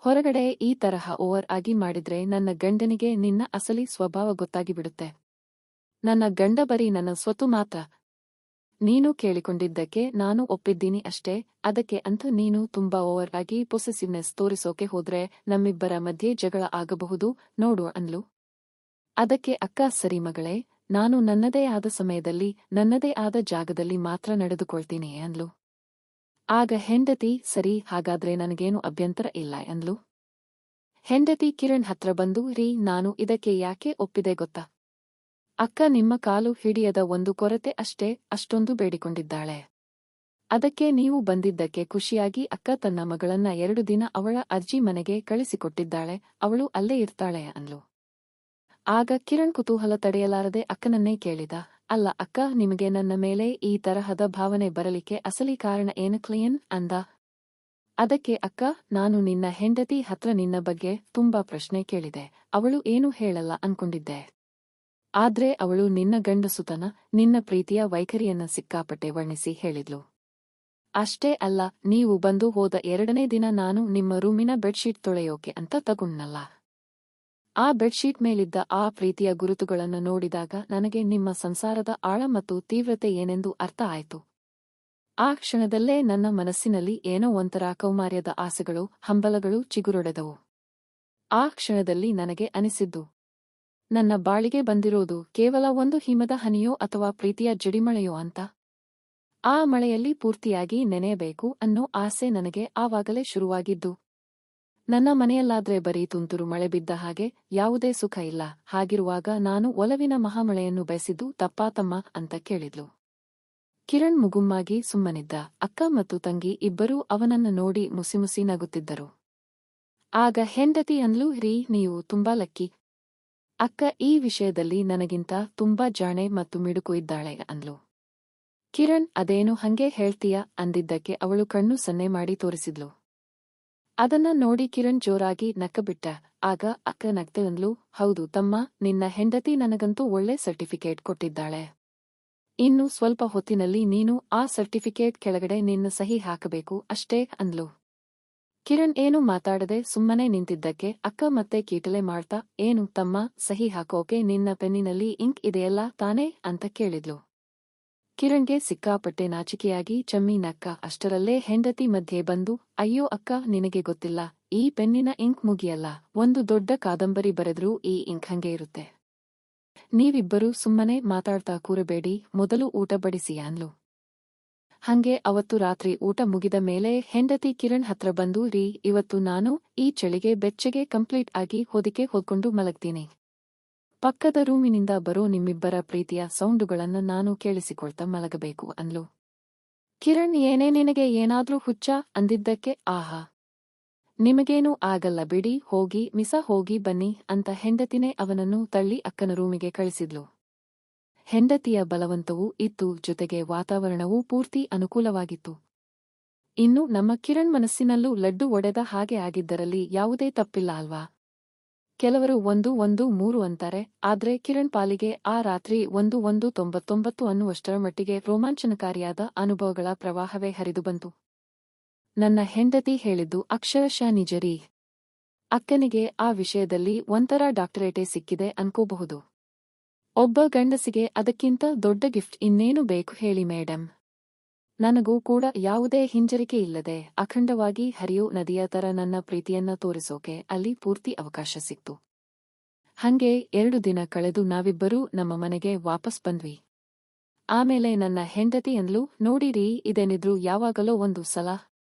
ಹೊರಗಡೆ ಈ ತರಹ ಓವರ್ ಆಗಿ ಮಾಡಿದ್ರೆ ನನ್ನ ಗಂಡನಿಗೆ ನಿನ್ನ ಅಸಲಿ ಸ್ವಭಾವ ಗೊತ್ತಾಗಿಬಿಡುತ್ತೆ. ನನ್ನ ಗಂಡ ಬರೀ ನನ್ನ ಸ್ವತ್ತು ಮಾತ್ರ. ನೀನು ಕೇಳಿಕೊಂಡಿದ್ದಕ್ಕೆ ನಾನು ಒಪ್ಪಿದ್ದೀನಿ ಅಷ್ಟೇ, ಅದಕ್ಕೆ ಅಂತ ನೀನು ತುಂಬಾ ಓವರ್ ಆಗಿ ಪೊಸೆಸಿವ್ನೆಸ್ ತೋರಿಸೋಕೆ ಹೋದ್ರೆ ನಮ್ಮಿಬ್ಬರ ಮಧ್ಯೆ ಜಗಳ ಆಗಬಹುದು ನೋಡು ಅಂದ್ಲು. ಅದಕ್ಕೆ ಅಕ್ಕ, ಸರಿ ಮಗಳೇ, ನಾನು ನನ್ನದೇ ಆದ ಸಮಯದಲ್ಲಿ ನನ್ನದೇ ಆದ ಜಾಗದಲ್ಲಿ ಮಾತ್ರ ನಡೆದುಕೊಳ್ತೀನಿ ಅಂದ್ಲು. ಆಗ ಹೆಂಡತಿ, ಸರಿ, ಹಾಗಾದ್ರೆ ನನಗೇನು ಅಭ್ಯಂತರ ಇಲ್ಲ ಅಂದ್ಲು. ಹೆಂಡತಿ ಕಿರಣ್ ಹತ್ರ ಬಂದು, ರೀ, ನಾನು ಇದಕ್ಕೆ ಯಾಕೆ ಒಪ್ಪಿದೆ ಗೊತ್ತಾ? ಅಕ್ಕ ನಿಮ್ಮ ಕಾಲು ಹಿಡಿಯದ ಒಂದು ಕೊರತೆ ಅಷ್ಟೇ, ಅಷ್ಟೊಂದು ಬೇಡಿಕೊಂಡಿದ್ದಾಳೆ. ಅದಕ್ಕೆ ನೀವು ಬಂದಿದ್ದಕ್ಕೆ ಖುಷಿಯಾಗಿ ಅಕ್ಕ ತನ್ನ ಮಗಳನ್ನ 2 ದಿನ ಅವಳ ಅಜ್ಜಿ ಮನೆಗೆ ಕಳಿಸಿಕೊಟ್ಟಿದ್ದಾಳೆ, ಅವಳು ಅಲ್ಲೇ ಇರ್ತಾಳೆ ಅಂದ್ಲು. ಆಗ ಕಿರಣ್ ಕುತೂಹಲ ತಡೆಯಲಾರದೆ ಅಕ್ಕನನ್ನೇ ಕೇಳಿದ, ಅಲ್ಲ ಅಕ್ಕ, ನಿಮಗೆ ನನ್ನ ಮೇಲೆ ಈ ತರಹದ ಭಾವನೆ ಬರಲಿಕ್ಕೆ ಅಸಲಿ ಕಾರಣ ಏನು ಕ್ಲಿಯನ್ ಅಂದ. ಅದಕ್ಕೆ ಅಕ್ಕ, ನಾನು ನಿನ್ನ ಹೆಂಡತಿ ಹತ್ರ ನಿನ್ನ ಬಗ್ಗೆ ತುಂಬಾ ಪ್ರಶ್ನೆ ಕೇಳಿದೆ, ಅವಳು ಏನೂ ಹೇಳಲ್ಲ ಅನ್ಕೊಂಡಿದ್ದೆ. ಆದ್ರೆ ಅವಳು ನಿನ್ನ ಗಂಡಸುತನ, ನಿನ್ನ ಪ್ರೀತಿಯ ವೈಖರಿಯನ್ನ ಸಿಕ್ಕಾಪಟ್ಟೆ ವರ್ಣಿಸಿ ಹೇಳಿದ್ಲು. ಅಷ್ಟೇ ಅಲ್ಲ, ನೀವು ಬಂದು ಹೋದ 2ನೇ ದಿನ ನಾನು ನಿಮ್ಮ ರೂಮಿನ ಬೆಡ್ಶೀಟ್ ತೊಳೆಯೋಕೆ ಅಂತ ತಗೊಂಡ್ನಲ್ಲ, ಆ ಬೆಡ್ಶೀಟ್ ಮೇಲಿದ್ದ ಆ ಪ್ರೀತಿಯ ಗುರುತುಗಳನ್ನು ನೋಡಿದಾಗ ನನಗೆ ನಿಮ್ಮ ಸಂಸಾರದ ಆಳ ಮತ್ತು ತೀವ್ರತೆ ಏನೆಂದು ಅರ್ಥ ಆಯ್ತು. ಆ ಕ್ಷಣದಲ್ಲೇ ನನ್ನ ಮನಸ್ಸಿನಲ್ಲಿ ಏನೋ ಒಂಥರ ಕೌಮಾರ್ಯದ ಆಸೆಗಳು, ಹಂಬಲಗಳು ಚಿಗುರೊಡೆದವು. ಆ ಕ್ಷಣದಲ್ಲಿ ನನಗೆ ಅನಿಸಿದ್ದು, ನನ್ನ ಬಾಳಿಗೆ ಬಂದಿರೋದು ಕೇವಲ ಒಂದು ಹಿಮದ ಹನಿಯೋ ಅಥವಾ ಪ್ರೀತಿಯ ಜಡಿಮಳೆಯೋ ಅಂತ. ಆ ಮಳೆಯಲ್ಲಿ ಪೂರ್ತಿಯಾಗಿ ನೆನೆಯಬೇಕು ಅನ್ನೋ ಆಸೆ ನನಗೆ ಆವಾಗಲೇ ಶುರುವಾಗಿದ್ದು. ನನ್ನ ಮನೆಯಲ್ಲಾದ್ರೆ ಬರೀ ತುಂತುರು ಮಳೆ ಬಿದ್ದ ಹಾಗೆ, ಯಾವುದೇ ಸುಖ ಇಲ್ಲ. ಹಾಗಿರುವಾಗ ನಾನು ಒಲವಿನ ಮಹಾಮಳೆಯನ್ನು ಬಯಸಿದ್ದು ತಪ್ಪಾತಮ್ಮ ಅಂತ ಕೇಳಿದ್ಲು. ಕಿರಣ್ ಮುಗುಮ್ಮಾಗಿ ಸುಮ್ಮನಿದ್ದ. ಅಕ್ಕ ಮತ್ತು ತಂಗಿ ಇಬ್ಬರೂ ಅವನನ್ನ ನೋಡಿ ಮುಸಿಮುಸಿ ನಗುತ್ತಿದ್ದರು. ಆಗ ಹೆಂಡತಿ ಅಂದ್ಲು, ರೀ, ನೀವು ತುಂಬಾ ಲಕ್ಕಿ. ಅಕ್ಕ ಈ ವಿಷಯದಲ್ಲಿ ನನಗಿಂತ ತುಂಬಾ ಜಾಣೆ ಮತ್ತು ಮಿಡುಕು ಇದ್ದಾಳೆ ಅಂದ್ಲು. ಕಿರಣ್, ಅದೇನು ಹಂಗೆ ಹೇಳ್ತೀಯ ಅಂದಿದ್ದಕ್ಕೆ ಅವಳು ಕಣ್ಣು ಸನ್ನೆ ಮಾಡಿ ತೋರಿಸಿದ್ಲು. ಅದನ್ನ ನೋಡಿ ಕಿರಣ್ ಜೋರಾಗಿ ನಕ್ಕಬಿಟ್ಟ. ಆಗ ಅಕ್ಕ ನಗ್ತೆ ಅಂದ್ಲು, ಹೌದು ತಮ್ಮ, ನಿನ್ನ ಹೆಂಡತಿ ನನಗಂತೂ ಒಳ್ಳೆ ಸರ್ಟಿಫಿಕೇಟ್ ಕೊಟ್ಟಿದ್ದಾಳೆ. ಇನ್ನು ಸ್ವಲ್ಪ ಹೊತ್ತಿನಲ್ಲಿ ನೀನು ಆ ಸರ್ಟಿಫಿಕೇಟ್ ಕೆಳಗಡೆ ನಿನ್ನ ಸಹಿ ಹಾಕಬೇಕು ಅಷ್ಟೇ ಅಂದ್ಲು. ಕಿರಣ್ ಏನು ಮಾತಾಡದೆ ಸುಮ್ಮನೆ ನಿಂತಿದ್ದಕ್ಕೆ ಅಕ್ಕ ಮತ್ತೆ ಕೀಟಲೆ ಮಾಡ್ತಾ, ಏನು ತಮ್ಮ, ಸಹಿ ಹಾಕೋಕೆ ನಿನ್ನ ಪೆನ್ನಿನಲ್ಲಿ ಇಂಕ್ ಇದೆಯಲ್ಲ ತಾನೇ ಅಂತ ಕೇಳಿದ್ಲು. ಕಿರಣ್ಗೆ ಸಿಕ್ಕಾಪಟ್ಟೆ ನಾಚಿಕೆಯಾಗಿ ಚಮ್ಮಿ ನಕ್ಕ. ಅಷ್ಟರಲ್ಲೇ ಹೆಂಡತಿ ಮಧ್ಯೆ ಬಂದು, ಅಯ್ಯೋ ಅಕ್ಕ, ನಿನಗೆ ಗೊತ್ತಿಲ್ಲ, ಈ ಪೆನ್ನಿನ ಇಂಕ್ ಮುಗಿಯಲ್ಲ, ಒಂದು ದೊಡ್ಡ ಕಾದಂಬರಿ ಬರೆದ್ರೂ ಈ ಇಂಕ್ ಹಂಗೆ ಇರುತ್ತೆ. ನೀವಿಬ್ಬರೂ ಸುಮ್ಮನೆ ಮಾತಾಡ್ತಾ ಕೂರಬೇಡಿ, ಮೊದಲು ಊಟ ಬಡಿಸಿ ಅಂದ್ಲು. ಹಂಗೆ ಅವತ್ತು ರಾತ್ರಿ ಊಟ ಮುಗಿದ ಮೇಲೆ ಹೆಂಡತಿ ಕಿರಣ್ ಹತ್ರ ಬಂದು, ರೀ, ಇವತ್ತು ನಾನು ಈ ಚಳಿಗೆ ಬೆಚ್ಚಗೆ ಕಂಪ್ಲೀಟ್ ಆಗಿ ಹೊದಿಕೆ ಹೊದ್ಕೊಂಡು ಮಲಗ್ತೀನಿ. ಪಕ್ಕದ ರೂಮಿನಿಂದ ಬರೋ ನಿಮ್ಮಿಬ್ಬರ ಪ್ರೀತಿಯ ಸೌಂಡುಗಳನ್ನ ನಾನು ಕೇಳಿಸಿಕೊಳ್ತಾ ಮಲಗಬೇಕು ಅಂದ್ಲು. ಕಿರಣ್, ಏನೇ ನಿನಗೆ ಏನಾದ್ರೂ ಹುಚ್ಚ ಅಂದಿದ್ದಕ್ಕೆ, ಆಹಾ, ನಿಮಗೇನೂ ಆಗಲ್ಲ ಬಿಡಿ, ಹೋಗಿ ಹೋಗಿ ಬನ್ನಿ ಅಂತ ಹೆಂಡತಿನೇ ಅವನನ್ನು ತಳ್ಳಿ ಅಕ್ಕನ ರೂಮಿಗೆ ಕಳಿಸಿದ್ಲು. ಹೆಂಡತಿಯ ಬಲವಂತವೂ ಇತ್ತು, ಜೊತೆಗೆ ವಾತಾವರಣವೂ ಪೂರ್ತಿ ಅನುಕೂಲವಾಗಿತ್ತು. ಇನ್ನು ನಮ್ಮ ಕಿರಣ್ ಮನಸ್ಸಿನಲ್ಲೂ ಲಡ್ಡು ಒಡೆದ ಹಾಗೆ ಆಗಿದ್ದರಲ್ಲಿ ಯಾವುದೇ ತಪ್ಪಿಲ್ಲ ಅಲ್ವಾ? ಕೆಲವರು 1-1-3 ಅಂತಾರೆ, ಆದ್ರೆ ಕಿರಣ್ ಪಾಲಿಗೆ ಆ ರಾತ್ರಿ 1199 ಅನ್ನುವಷ್ಟರ ಮಟ್ಟಿಗೆ ರೋಮಾಂಚನಕಾರಿಯಾದ ಅನುಭವಗಳ ಪ್ರವಾಹವೇ ಹರಿದು ಬಂತು. ನನ್ನ ಹೆಂಡತಿ ಹೇಳಿದ್ದು ಅಕ್ಷರಶಃ ನಿಜರೀ. ಅಕ್ಕನಿಗೆ ಆ ವಿಷಯದಲ್ಲಿ ಒಂಥರ ಡಾಕ್ಟರೇಟೇ ಸಿಕ್ಕಿದೆ ಅನ್ಕೋಬಹುದು. ಒಬ್ಬ ಗಂಡಸಿಗೆ ಅದಕ್ಕಿಂತ ದೊಡ್ಡ ಗಿಫ್ಟ್ ಇನ್ನೇನು ಬೇಕು ಹೇಳಿ ಮೇಡಂ? ನನಗೂ ಕೂಡ ಯಾವುದೇ ಹಿಂಜರಿಕೆ ಇಲ್ಲದೆ ಅಖಂಡವಾಗಿ ಹರಿಯೋ ನದಿಯ ತರ ನನ್ನ ಪ್ರೀತಿಯನ್ನ ತೋರಿಸೋಕೆ ಅಲ್ಲಿ ಪೂರ್ತಿ ಅವಕಾಶ ಸಿಕ್ತು. ಹಂಗೆ 2 ದಿನ ಕಳೆದು ನಾವಿಬ್ಬರೂ ನಮ್ಮ ಮನೆಗೆ ವಾಪಸ್ ಬಂದ್ವಿ. ಆಮೇಲೆ ನನ್ನ ಹೆಂಡತಿ ಅಂದ್ಲು, ನೋಡಿರೀ, ಇದೇನಿದ್ರು ಯಾವಾಗಲೋ ಒಂದು ಸಲ,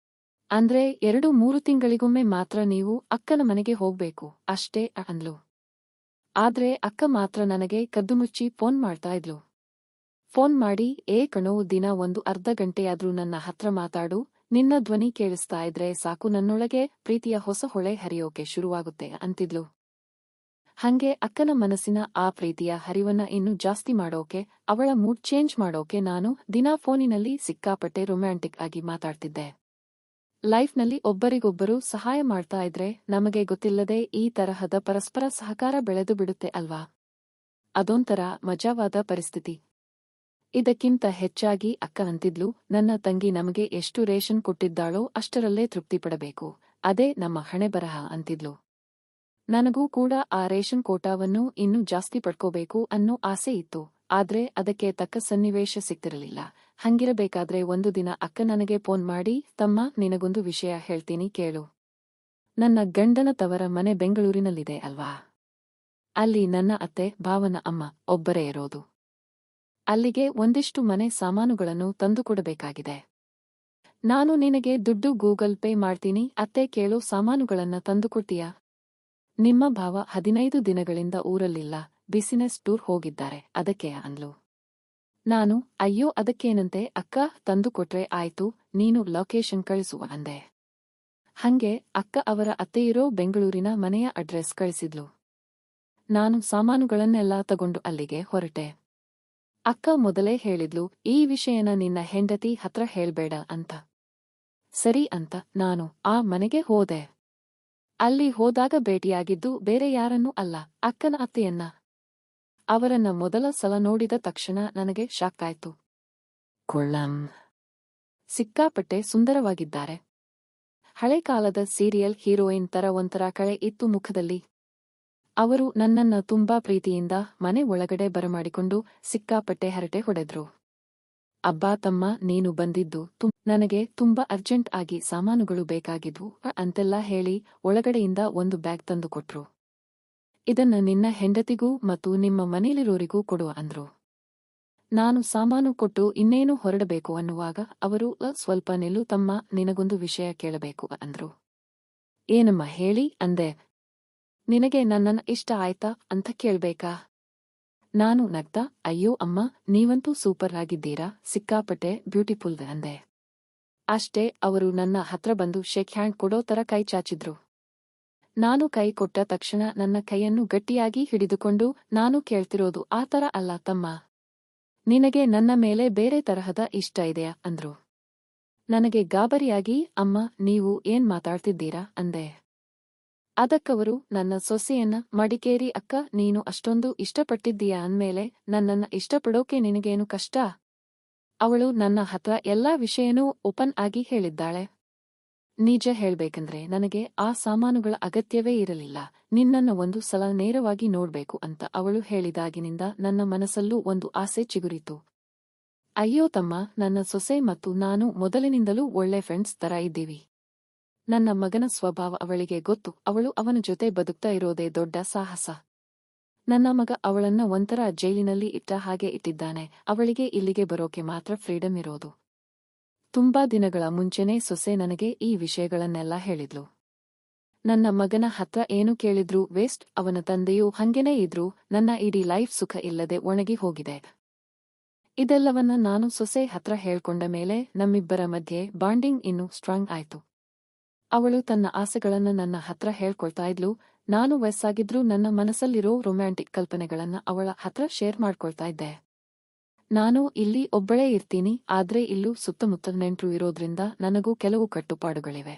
ಅಂದ್ರೆ 2-3 ತಿಂಗಳಿಗೊಮ್ಮೆ ಮಾತ್ರ ನೀವು ಅಕ್ಕನ ಮನೆಗೆ ಹೋಗ್ಬೇಕು ಅಷ್ಟೇ ಅಂದ್ಲು. ಆದ್ರೆ ಅಕ್ಕ ಮಾತ್ರ ನನಗೆ ಕದ್ದುಮುಚ್ಚಿ ಫೋನ್ ಮಾಡ್ತಾ ಇದ್ಲು. ಫೋನ್ ಮಾಡಿ, ಕಣೋ, ದಿನ ಒಂದು ಅರ್ಧ ಗಂಟೆಯಾದ್ರೂ ನನ್ನ ಹತ್ರ ಮಾತಾಡು, ನಿನ್ನ ಧ್ವನಿ ಕೇಳಿಸ್ತಾ ಇದ್ರೆ ಸಾಕು, ನನ್ನೊಳಗೆ ಪ್ರೀತಿಯ ಹೊಸ ಹೊಳೆ ಹರಿಯೋಕೆ ಶುರುವಾಗುತ್ತೆ ಅಂತಿದ್ಲು. ಹಂಗೆ ಅಕ್ಕನ ಮನಸ್ಸಿನ ಆ ಪ್ರೀತಿಯ ಹರಿವನ್ನ ಇನ್ನೂ ಜಾಸ್ತಿ ಮಾಡೋಕೆ, ಅವಳ ಮೂಡ್ ಚೇಂಜ್ ಮಾಡೋಕೆ ನಾನು ದಿನಾ ಫೋನಿನಲ್ಲಿ ಸಿಕ್ಕಾಪಟ್ಟೆ ರೊಮ್ಯಾಂಟಿಕ್ ಆಗಿ ಮಾತಾಡ್ತಿದ್ದೆ. ಲೈಫ್ನಲ್ಲಿ ಒಬ್ಬರಿಗೊಬ್ಬರು ಸಹಾಯ ಮಾಡ್ತಾ ಇದ್ರೆ ನಮಗೆ ಗೊತ್ತಿಲ್ಲದೆ ಈ ತರಹದ ಪರಸ್ಪರ ಸಹಕಾರ ಬೆಳೆದು ಬಿಡುತ್ತೆ ಅಲ್ವಾ? ಅದೊಂಥರ ಮಜಾವಾದ ಪರಿಸ್ಥಿತಿ. ಇದಕ್ಕಿಂತ ಹೆಚ್ಚಾಗಿ ಅಕ್ಕ ಅಂತಿದ್ಲು, ನನ್ನ ತಂಗಿ ನಮಗೆ ಎಷ್ಟು ರೇಷನ್ ಕೊಟ್ಟಿದ್ದಾಳೋ ಅಷ್ಟರಲ್ಲೇ ತೃಪ್ತಿಪಡಬೇಕು, ಅದೇ ನಮ್ಮ ಹಣೆಬರಹ ಅಂತಿದ್ಲು. ನನಗೂ ಕೂಡ ಆ ರೇಷನ್ ಕೋಟಾವನ್ನು ಇನ್ನೂ ಜಾಸ್ತಿ ಪಡ್ಕೋಬೇಕು ಅನ್ನೋ ಆಸೆ ಇತ್ತು, ಆದ್ರೆ ಅದಕ್ಕೆ ತಕ್ಕ ಸನ್ನಿವೇಶ ಸಿಕ್ತಿರಲಿಲ್ಲ. ಹಂಗಿರಬೇಕಾದ್ರೆ ಒಂದು ದಿನ ಅಕ್ಕ ನನಗೆ ಫೋನ್ ಮಾಡಿ, ತಮ್ಮ, ನಿನಗೊಂದು ವಿಷಯ ಹೇಳ್ತೀನಿ ಕೇಳು. ನನ್ನ ಗಂಡನ ತವರ ಮನೆ ಬೆಂಗಳೂರಿನಲ್ಲಿದೆ ಅಲ್ವಾ? ಅಲ್ಲಿ ನನ್ನ ಅತ್ತೆ, ಭಾವನ ಅಮ್ಮ ಒಬ್ಬರೇ ಇರೋದು. ಅಲ್ಲಿಗೆ ಒಂದಿಷ್ಟು ಮನೆ ಸಾಮಾನುಗಳನ್ನು ತಂದುಕೊಡಬೇಕಾಗಿದೆ. ನಾನು ನಿನಗೆ ದುಡ್ಡು ಗೂಗಲ್ ಪೇ ಮಾಡ್ತೀನಿ, ಅತ್ತೆ ಕೇಳೋ ಸಾಮಾನುಗಳನ್ನ ತಂದುಕೊಡ್ತೀಯಾ? ನಿಮ್ಮ ಭಾವ 15 ದಿನಗಳಿಂದ ಊರಲ್ಲಿಲ್ಲ, ಬಿಸಿನೆಸ್ ಟೂರ್ ಹೋಗಿದ್ದಾರೆ, ಅದಕ್ಕೆ ಅಂದ್ಲು. ನಾನು, ಅಯ್ಯೋ ಅದಕ್ಕೇನಂತೆ ಅಕ್ಕ, ತಂದುಕೊಟ್ರೆ ಆಯ್ತು, ನೀನು ಲೊಕೇಶನ್ ಕಳಿಸುವ ಅಂದೆ. ಹಂಗೆ ಅಕ್ಕ ಅವರ ಅತ್ತೆಯಿರೋ ಬೆಂಗಳೂರಿನ ಮನೆಯ ಅಡ್ರೆಸ್ ಕಳಿಸಿದ್ಲು. ನಾನು ಸಾಮಾನುಗಳನ್ನೆಲ್ಲ ತಗೊಂಡು ಅಲ್ಲಿಗೆ ಹೊರಟೆ. ಅಕ್ಕ ಮೊದಲೇ ಹೇಳಿದ್ಲು, ಈ ವಿಷಯನ ನಿನ್ನ ಹೆಂಡತಿ ಹತ್ರ ಹೇಳ್ಬೇಡ ಅಂತ. ಸರಿ ಅಂತ ನಾನು ಆ ಮನೆಗೆ ಹೋದೆ. ಅಲ್ಲಿ ಹೋದಾಗ ಭೇಟಿಯಾಗಿದ್ದು ಬೇರೆ ಯಾರನ್ನೂ ಅಲ್ಲ, ಅಕ್ಕನ ಅತ್ತೆಯನ್ನ. ಅವರನ್ನ ಮೊದಲ ಸಲ ನೋಡಿದ ತಕ್ಷಣ ನನಗೆ ಶಾಕ್ ಆಯ್ತು. ಕೊಳ್ಳಂ, ಸಿಕ್ಕಾಪಟ್ಟೆ ಸುಂದರವಾಗಿದ್ದಾರೆ. ಹಳೆ ಕಾಲದ ಸೀರಿಯಲ್ ಹೀರೋಯಿನ್ ತರ ಒಂಥರ ಕಳೆ ಇತ್ತು ಮುಖದಲ್ಲಿ. ಅವರು ನನ್ನನ್ನ ತುಂಬಾ ಪ್ರೀತಿಯಿಂದ ಮನೆ ಒಳಗಡೆ ಬರಮಾಡಿಕೊಂಡು ಸಿಕ್ಕಾಪಟ್ಟೆ ಹರಟೆ ಹೊಡೆದ್ರು. ಅಬ್ಬಾ ತಮ್ಮ, ನೀನು ಬಂದಿದ್ದು ನನಗೆ ತುಂಬಾ ಅರ್ಜೆಂಟ್ ಆಗಿ ಸಾಮಾನುಗಳು ಬೇಕಾಗಿದ್ವು ಅಂತೆಲ್ಲ ಹೇಳಿ ಒಳಗಡೆಯಿಂದ ಒಂದು ಬ್ಯಾಗ್ ತಂದುಕೊಟ್ರು. ಇದನ್ನ ನಿನ್ನ ಹೆಂಡತಿಗೂ ಮತ್ತು ನಿಮ್ಮ ಮನೇಲಿರೋರಿಗೂ ಕೊಡುವ ಅಂದ್ರು. ನಾನು ಸಾಮಾನು ಕೊಟ್ಟು ಇನ್ನೇನು ಹೊರಡಬೇಕು ಅನ್ನುವಾಗ ಅವರು, ಸ್ವಲ್ಪ ನಿಲ್ಲು ತಮ್ಮ, ನಿನಗೊಂದು ವಿಷಯ ಕೇಳಬೇಕು ಅಂದ್ರು. ಏನಮ್ಮ ಹೇಳಿ ಅಂದೆ. ನಿನಗೆ ನನ್ನನ್ನ ಇಷ್ಟ ಆಯ್ತಾ ಅಂತ ಕೇಳ್ಬೇಕಾ? ನಾನು ನಗ್ತಾ, ಅಯ್ಯೋ ಅಮ್ಮ, ನೀವಂತೂ ಸೂಪರ್ ಆಗಿದ್ದೀರಾ, ಸಿಕ್ಕಾಪಟ್ಟೆ ಬ್ಯೂಟಿಫುಲ್ ಅಂದೆ. ಅಷ್ಟೇ, ಅವರು ನನ್ನ ಹತ್ರ ಬಂದು ಶೇಕ್ ಹ್ಯಾಂಡ್ ಕೊಡೋ ತರ ಕೈ ಚಾಚಿದ್ರು. ನಾನು ಕೈ ಕೊಟ್ಟ ತಕ್ಷಣ ನನ್ನ ಕೈಯನ್ನು ಗಟ್ಟಿಯಾಗಿ ಹಿಡಿದುಕೊಂಡು, ನಾನು ಕೇಳ್ತಿರೋದು ಆ ತರ ಅಲ್ಲ ತಮ್ಮ, ನಿನಗೆ ನನ್ನ ಮೇಲೆ ಬೇರೆ ತರಹದ ಇಷ್ಟ ಇದೆಯಾ ಅಂದ್ರು. ನನಗೆ ಗಾಬರಿಯಾಗಿ, ಅಮ್ಮ, ನೀವು ಏನ್ ಮಾತಾಡ್ತಿದ್ದೀರಾ ಅಂದೆ. ಅದಕ್ಕವರು, ನನ್ನ ಸೊಸೆಯನ್ನ ಮಡಿಕೇರಿ ಅಕ್ಕ ನೀನು ಅಷ್ಟೊಂದು ಇಷ್ಟಪಟ್ಟಿದ್ದೀಯಾ ಅಂದ್ಮೇಲೆ ನನ್ನನ್ನ ಇಷ್ಟಪಡೋಕೆ ನಿನಗೇನು ಕಷ್ಟ? ಅವಳು ನನ್ನ ಹತ್ರ ಎಲ್ಲಾ ವಿಷಯನೂ ಓಪನ್ ಆಗಿ ಹೇಳಿದ್ದಾಳೆ. ನಿಜ ಹೇಳ್ಬೇಕಂದ್ರೆ ನನಗೆ ಆ ಸಾಮಾನುಗಳ ಅಗತ್ಯವೇ ಇರಲಿಲ್ಲ, ನಿನ್ನನ್ನ ಒಂದು ಸಲ ನೇರವಾಗಿ ನೋಡ್ಬೇಕು ಅಂತ ಅವಳು ಹೇಳಿದಾಗಿನಿಂದ ನನ್ನ ಮನಸ್ಸಲ್ಲೂ ಒಂದು ಆಸೆ ಚಿಗುರಿತು. ಅಯ್ಯೋ ತಮ್ಮ, ನನ್ನ ಸೊಸೆ ಮತ್ತು ನಾನು ಮೊದಲಿನಿಂದಲೂ ಒಳ್ಳೆ ಫ್ರೆಂಡ್ಸ್ ತರ ಇದ್ದೀವಿ. ನನ್ನ ಮಗನ ಸ್ವಭಾವ ಅವಳಿಗೆ ಗೊತ್ತು, ಅವಳು ಅವನ ಜೊತೆ ಬದುಕ್ತಾ ಇರೋದೇ ದೊಡ್ಡ ಸಾಹಸ. ನನ್ನ ಮಗ ಅವಳನ್ನ ಒಂಥರ ಜೈಲಿನಲ್ಲಿ ಇಟ್ಟ ಹಾಗೆ ಇಟ್ಟಿದ್ದಾನೆ, ಅವಳಿಗೆ ಇಲ್ಲಿಗೆ ಬರೋಕೆ ಮಾತ್ರ ಫ್ರೀಡಮ್ ಇರೋದು. ತುಂಬಾ ದಿನಗಳ ಮುಂಚೆನೇ ಸೊಸೆ ನನಗೆ ಈ ವಿಷಯಗಳನ್ನೆಲ್ಲ ಹೇಳಿದ್ಲು. ನನ್ನ ಮಗನ ಹತ್ರ ಏನು ಕೇಳಿದ್ರೂ ವೇಸ್ಟ್, ಅವನ ತಂದೆಯೂ ಹಂಗೇನೇ ಇದ್ರು, ನನ್ನ ಇಡೀ ಲೈಫ್ ಸುಖ ಇಲ್ಲದೆ ಒಣಗಿ ಹೋಗಿದೆ. ಇದೆಲ್ಲವನ್ನ ನಾನು ಸೊಸೆ ಹತ್ರ ಹೇಳ್ಕೊಂಡ ಮೇಲೆ ನಮ್ಮಿಬ್ಬರ ಮಧ್ಯೆ ಬಾಂಡಿಂಗ್ ಇನ್ನೂ ಸ್ಟ್ರಾಂಗ್ ಆಯ್ತು. ಅವಳು ತನ್ನ ಆಸೆಗಳನ್ನ ನನ್ನ ಹತ್ರ ಹೇಳ್ಕೊಳ್ತಾ ಇದ್ಲು, ನಾನು ವಯಸ್ಸಾಗಿದ್ರೂ ನನ್ನ ಮನಸ್ಸಲ್ಲಿರೋ ರೊಮ್ಯಾಂಟಿಕ್ ಕಲ್ಪನೆಗಳನ್ನ ಅವಳ ಹತ್ರ ಶೇರ್ ಮಾಡ್ಕೊಳ್ತಾ ಇದ್ದೆ. ನಾನು ಇಲ್ಲಿ ಒಬ್ಬಳೇ ಇರ್ತೀನಿ, ಆದ್ರೆ ಇಲ್ಲೂ ಸುತ್ತಮುತ್ತ ನೆಂಟ್ರು ಇರೋದ್ರಿಂದ ನನಗೂ ಕೆಲವು ಕಟ್ಟುಪಾಡುಗಳಿವೆ.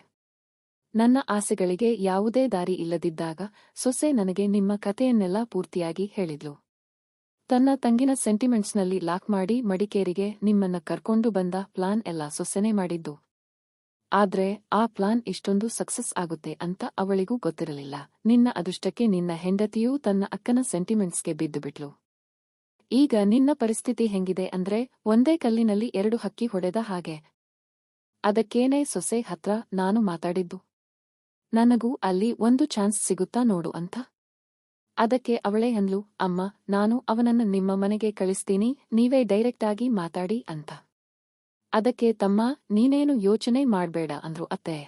ನನ್ನ ಆಸೆಗಳಿಗೆ ಯಾವುದೇ ದಾರಿ ಇಲ್ಲದಿದ್ದಾಗ ಸೊಸೆ ನನಗೆ ನಿಮ್ಮ ಕಥೆಯನ್ನೆಲ್ಲ ಪೂರ್ತಿಯಾಗಿ ಹೇಳಿದ್ಲು. ತನ್ನ ತಂಗಿನ ಸೆಂಟಿಮೆಂಟ್ಸ್ನಲ್ಲಿ ಲಾಕ್ ಮಾಡಿ ಮಡಿಕೇರಿಗೆ ನಿಮ್ಮನ್ನ ಕರ್ಕೊಂಡು ಬಂದ ಪ್ಲಾನ್ ಎಲ್ಲ ಸೊಸೆನೇ ಮಾಡಿದ್ದು. ಆದ್ರೆ ಆ ಪ್ಲಾನ್ ಇಷ್ಟೊಂದು ಸಕ್ಸಸ್ ಆಗುತ್ತೆ ಅಂತ ಅವಳಿಗೂ ಗೊತ್ತಿರಲಿಲ್ಲ. ನಿನ್ನ ಅದೃಷ್ಟಕ್ಕೆ ನಿನ್ನ ಹೆಂಡತಿಯೂ ತನ್ನ ಅಕ್ಕನ ಸೆಂಟಿಮೆಂಟ್ಸ್ಗೆ ಬಿದ್ದುಬಿಟ್ಲು. ಈಗ ನಿನ್ನ ಪರಿಸ್ಥಿತಿ ಹೆಂಗಿದೆ ಅಂದ್ರೆ ಒಂದೇ ಕಲ್ಲಿನಲ್ಲಿ ಎರಡು ಹಕ್ಕಿ ಹೊಡೆದ ಹಾಗೆ. ಅದಕ್ಕೇನೆ ಸೊಸೆ ಹತ್ರ ನಾನು ಮಾತಾಡಿದ್ದು. ನನಗೂ ಅಲ್ಲಿ ಒಂದು ಚಾನ್ಸ್ ಸಿಗುತ್ತಾ ನೋಡು ಅಂತ. ಅದಕ್ಕೆ ಅವಳೇ ಅಂದ್ಲು, ಅಮ್ಮ, ನಾನು ಅವನನ್ನ ನಿಮ್ಮ ಮನೆಗೆ ಕಳಿಸ್ತೀನಿ, ನೀವೇ ಡೈರೆಕ್ಟ್ ಆಗಿ ಮಾತಾಡಿ ಅಂತ. ಅದಕ್ಕೆ ತಮ್ಮ, ನೀನೇನು ಯೋಚನೆ ಮಾಡ್ಬೇಡ ಅಂದ್ರು ಅತ್ತೆ.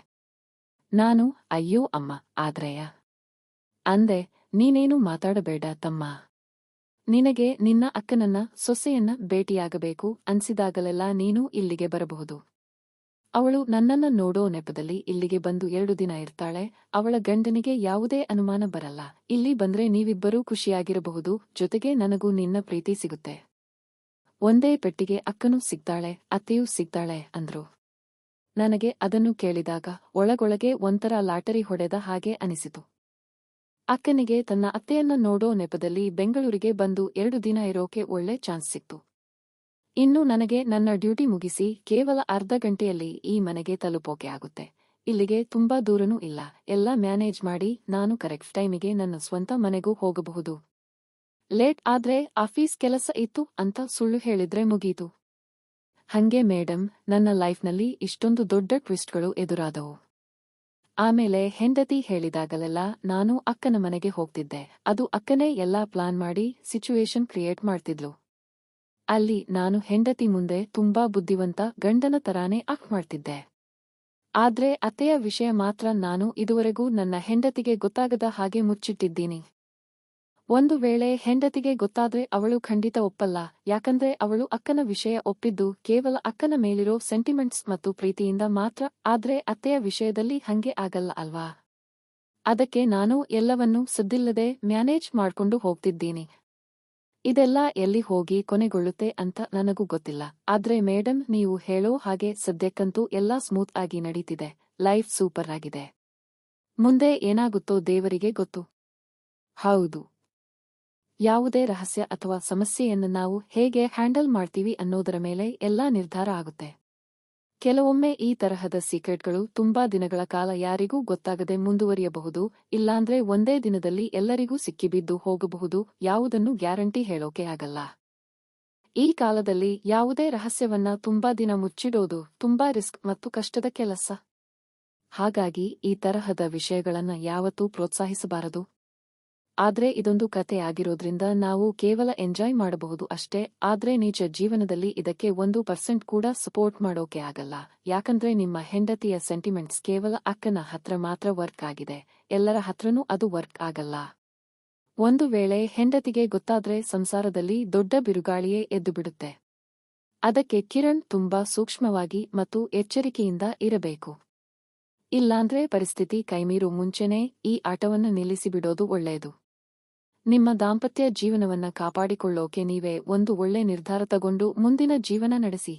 ನಾನು, ಅಯ್ಯೋ ಅಮ್ಮ, ಆದ್ರೆಯ ಅಂದೆ. ನೀನೇನು ಮಾತಾಡಬೇಡ ತಮ್ಮ. ನಿನಗೆ ನಿನ್ನ ಅಕ್ಕನನ್ನ ಸೊಸೆಯನ್ನ ಭೇಟಿಯಾಗಬೇಕು ಅನ್ಸಿದಾಗಲೆಲ್ಲ ನೀನು ಇಲ್ಲಿಗೆ ಬರಬಹುದು. ಅವಳು ನನ್ನನ್ನ ನೋಡೋ ನೆಪದಲ್ಲಿ ಇಲ್ಲಿಗೆ ಬಂದು 2 ದಿನ ಇರ್ತಾಳೆ. ಅವಳ ಗಂಡನಿಗೆ ಯಾವುದೇ ಅನುಮಾನ ಬರಲ್ಲ. ಇಲ್ಲಿ ಬಂದ್ರೆ ನೀವಿಬ್ಬರೂ ಖುಷಿಯಾಗಿರಬಹುದು, ಜೊತೆಗೆ ನನಗೂ ನಿನ್ನ ಪ್ರೀತಿ ಸಿಗುತ್ತೆ. ಒಂದೇ ಪೆಟ್ಟಿಗೆ ಅಕ್ಕನೂ ಸಿಗ್ತಾಳೆ, ಅತ್ತೆಯೂ ಸಿಗ್ತಾಳೆ ಅಂದ್ರು. ನನಗೆ ಅದನ್ನು ಕೇಳಿದಾಗ ಒಳಗೊಳಗೆ ಒಂಥರ ಲಾಟರಿ ಹೊಡೆದ ಹಾಗೆ ಅನಿಸಿತು. ಅಕ್ಕನಿಗೆ ತನ್ನ ಅತ್ತೆಯನ್ನ ನೋಡೋ ನೆಪದಲ್ಲಿ ಬೆಂಗಳೂರಿಗೆ ಬಂದು 2 ದಿನ ಇರೋಕೆ ಒಳ್ಳೆ ಚಾನ್ಸ್ ಸಿಕ್ತು. ಇನ್ನು ನನಗೆ ನನ್ನ ಡ್ಯೂಟಿ ಮುಗಿಸಿ ಕೇವಲ ಅರ್ಧ ಗಂಟೆಯಲ್ಲಿ ಈ ಮನೆಗೆ ತಲುಪೋಕೆ ಆಗುತ್ತೆ. ಇಲ್ಲಿಗೆ ತುಂಬಾ ದೂರನೂ ಇಲ್ಲ. ಎಲ್ಲ ಮ್ಯಾನೇಜ್ ಮಾಡಿ ನಾನು ಕರೆಕ್ಟ್ ಟೈಮಿಗೆ ನನ್ನ ಸ್ವಂತ ಮನೆಗೂ ಹೋಗಬಹುದು. ಲೇಟ್ ಆದ್ರೆ ಆಫೀಸ್ ಕೆಲಸ ಇತ್ತು ಅಂತ ಸುಳ್ಳು ಹೇಳಿದ್ರೆ ಮುಗೀತು. ಹಂಗೆ ಮೇಡಮ್, ನನ್ನ ಲೈಫ್ನಲ್ಲಿ ಇಷ್ಟೊಂದು ದೊಡ್ಡ ಟ್ವಿಸ್ಟ್ಗಳು ಎದುರಾದವು. ಆಮೇಲೆ ಹೆಂಡತಿ ಹೇಳಿದಾಗಲೆಲ್ಲ ನಾನು ಅಕ್ಕನ ಮನೆಗೆ ಹೋಗ್ತಿದ್ದೆ. ಅದು ಅಕ್ಕನೇ ಎಲ್ಲಾ ಪ್ಲಾನ್ ಮಾಡಿ ಸಿಚುವೇಶನ್ ಕ್ರಿಯೇಟ್ ಮಾಡ್ತಿದ್ಲು. ಅಲ್ಲಿ ನಾನು ಹೆಂಡತಿ ಮುಂದೆ ತುಂಬಾ ಬುದ್ಧಿವಂತ ಗಂಡನ ತರಾನೇ ಆಕ್ಟ್ ಮಾಡ್ತಿದ್ದೆ. ಆದ್ರೆ ಅತ್ತೆಯ ವಿಷಯ ಮಾತ್ರ ನಾನು ಇದುವರೆಗೂ ನನ್ನ ಹೆಂಡತಿಗೆ ಗೊತ್ತಾಗದ ಹಾಗೆ ಮುಚ್ಚಿಟ್ಟಿದ್ದೀನಿ. ಒಂದು ವೇಳೆ ಹೆಂಡತಿಗೆ ಗೊತ್ತಾದ್ರೆ ಅವಳು ಖಂಡಿತ ಒಪ್ಪಲ್ಲ. ಯಾಕಂದ್ರೆ ಅವಳು ಅಕ್ಕನ ವಿಷಯ ಒಪ್ಪಿದ್ದು ಕೇವಲ ಅಕ್ಕನ ಮೇಲಿರೋ ಸೆಂಟಿಮೆಂಟ್ಸ್ ಮತ್ತು ಪ್ರೀತಿಯಿಂದ ಮಾತ್ರ. ಆದ್ರೆ ಅತ್ತೆಯ ವಿಷಯದಲ್ಲಿ ಹಂಗೆ ಆಗಲ್ಲ ಅಲ್ವಾ? ಅದಕ್ಕೆ ನಾನು ಎಲ್ಲವನ್ನೂ ಸದ್ದಿಲ್ಲದೆ ಮ್ಯಾನೇಜ್ ಮಾಡ್ಕೊಂಡು ಹೋಗ್ತಿದ್ದೀನಿ. ಇದೆಲ್ಲ ಎಲ್ಲಿ ಹೋಗಿ ಕೊನೆಗೊಳ್ಳುತ್ತೆ ಅಂತ ನನಗೂ ಗೊತ್ತಿಲ್ಲ. ಆದ್ರೆ ಮೇಡಮ್, ನೀವು ಹೇಳೋ ಹಾಗೆ ಸದ್ಯಕ್ಕಂತೂ ಎಲ್ಲಾ ಸ್ಮೂತ್ ಆಗಿ ನಡೀತಿದೆ. ಲೈಫ್ ಸೂಪರ್ ಆಗಿದೆ. ಮುಂದೆ ಏನಾಗುತ್ತೋ ದೇವರಿಗೆ ಗೊತ್ತು. ಹೌದು. ಯಾವುದೇ ರಹಸ್ಯ ಅಥವಾ ಸಮಸ್ಯೆಯನ್ನು ನಾವು ಹೇಗೆ ಹ್ಯಾಂಡಲ್ ಮಾಡ್ತೀವಿ ಅನ್ನೋದರ ಮೇಲೆ ಎಲ್ಲಾ ನಿರ್ಧಾರ ಆಗುತ್ತೆ. ಕೆಲವೊಮ್ಮೆ ಈ ತರಹದ ಸೀಕ್ರೆಟ್ಗಳು ತುಂಬಾ ದಿನಗಳ ಕಾಲ ಯಾರಿಗೂ ಗೊತ್ತಾಗದೆ ಮುಂದುವರಿಯಬಹುದು. ಇಲ್ಲಾಂದ್ರೆ ಒಂದೇ ದಿನದಲ್ಲಿ ಎಲ್ಲರಿಗೂ ಸಿಕ್ಕಿಬಿದ್ದು ಹೋಗಬಹುದು. ಯಾವುದನ್ನು ಗ್ಯಾರಂಟಿ ಹೇಳೋಕೆ ಆಗಲ್ಲ. ಈ ಕಾಲದಲ್ಲಿ ಯಾವುದೇ ರಹಸ್ಯವನ್ನ ತುಂಬಾ ದಿನ ಮುಚ್ಚಿಡೋದು ತುಂಬಾ ರಿಸ್ಕ್ ಮತ್ತು ಕಷ್ಟದ ಕೆಲಸ. ಹಾಗಾಗಿ ಈ ತರಹದ ವಿಷಯಗಳನ್ನ ಯಾವತ್ತೂ ಪ್ರೋತ್ಸಾಹಿಸಬಾರದು. ಆದ್ರೆ ಇದೊಂದು ಕತೆ ಆಗಿರೋದ್ರಿಂದ ನಾವು ಕೇವಲ ಎಂಜಾಯ್ ಮಾಡಬಹುದು ಅಷ್ಟೇ. ಆದ್ರೆ ನಿಜ ಜೀವನದಲ್ಲಿ ಇದಕ್ಕೆ 1% ಕೂಡ ಸಪೋರ್ಟ್ ಮಾಡೋಕೆ ಆಗಲ್ಲ. ಯಾಕಂದ್ರೆ ನಿಮ್ಮ ಹೆಂಡತಿಯ ಸೆಂಟಿಮೆಂಟ್ಸ್ ಕೇವಲ ಅಕ್ಕನ ಹತ್ರ ಮಾತ್ರ ವರ್ಕ್ ಆಗಿದೆ. ಎಲ್ಲರ ಹತ್ರನೂ ಅದು ವರ್ಕ್ ಆಗಲ್ಲ. ಒಂದು ವೇಳೆ ಹೆಂಡತಿಗೆ ಗೊತ್ತಾದ್ರೆ ಸಂಸಾರದಲ್ಲಿ ದೊಡ್ಡ ಬಿರುಗಾಳಿಯೇ ಎದ್ದುಬಿಡುತ್ತೆ. ಅದಕ್ಕೆ ಕಿರಣ್ ತುಂಬಾ ಸೂಕ್ಷ್ಮವಾಗಿ ಮತ್ತು ಎಚ್ಚರಿಕೆಯಿಂದ ಇರಬೇಕು. ಇಲ್ಲಾಂದ್ರೆ ಪರಿಸ್ಥಿತಿ ಕೈಮೀರು ಮುಂಚೆನೇ ಈ ಆಟವನ್ನು ನಿಲ್ಲಿಸಿಬಿಡೋದು ಒಳ್ಳೆಯದು. ನಿಮ್ಮ ದಾಂಪತ್ಯ ಜೀವನವನ್ನ ಕಾಪಾಡಿಕೊಳ್ಳೋಕೆ ನೀವೇ ಒಂದು ಒಳ್ಳೆ ನಿರ್ಧಾರ ತಗೊಂಡು ಮುಂದಿನ ಜೀವನ ನಡೆಸಿ.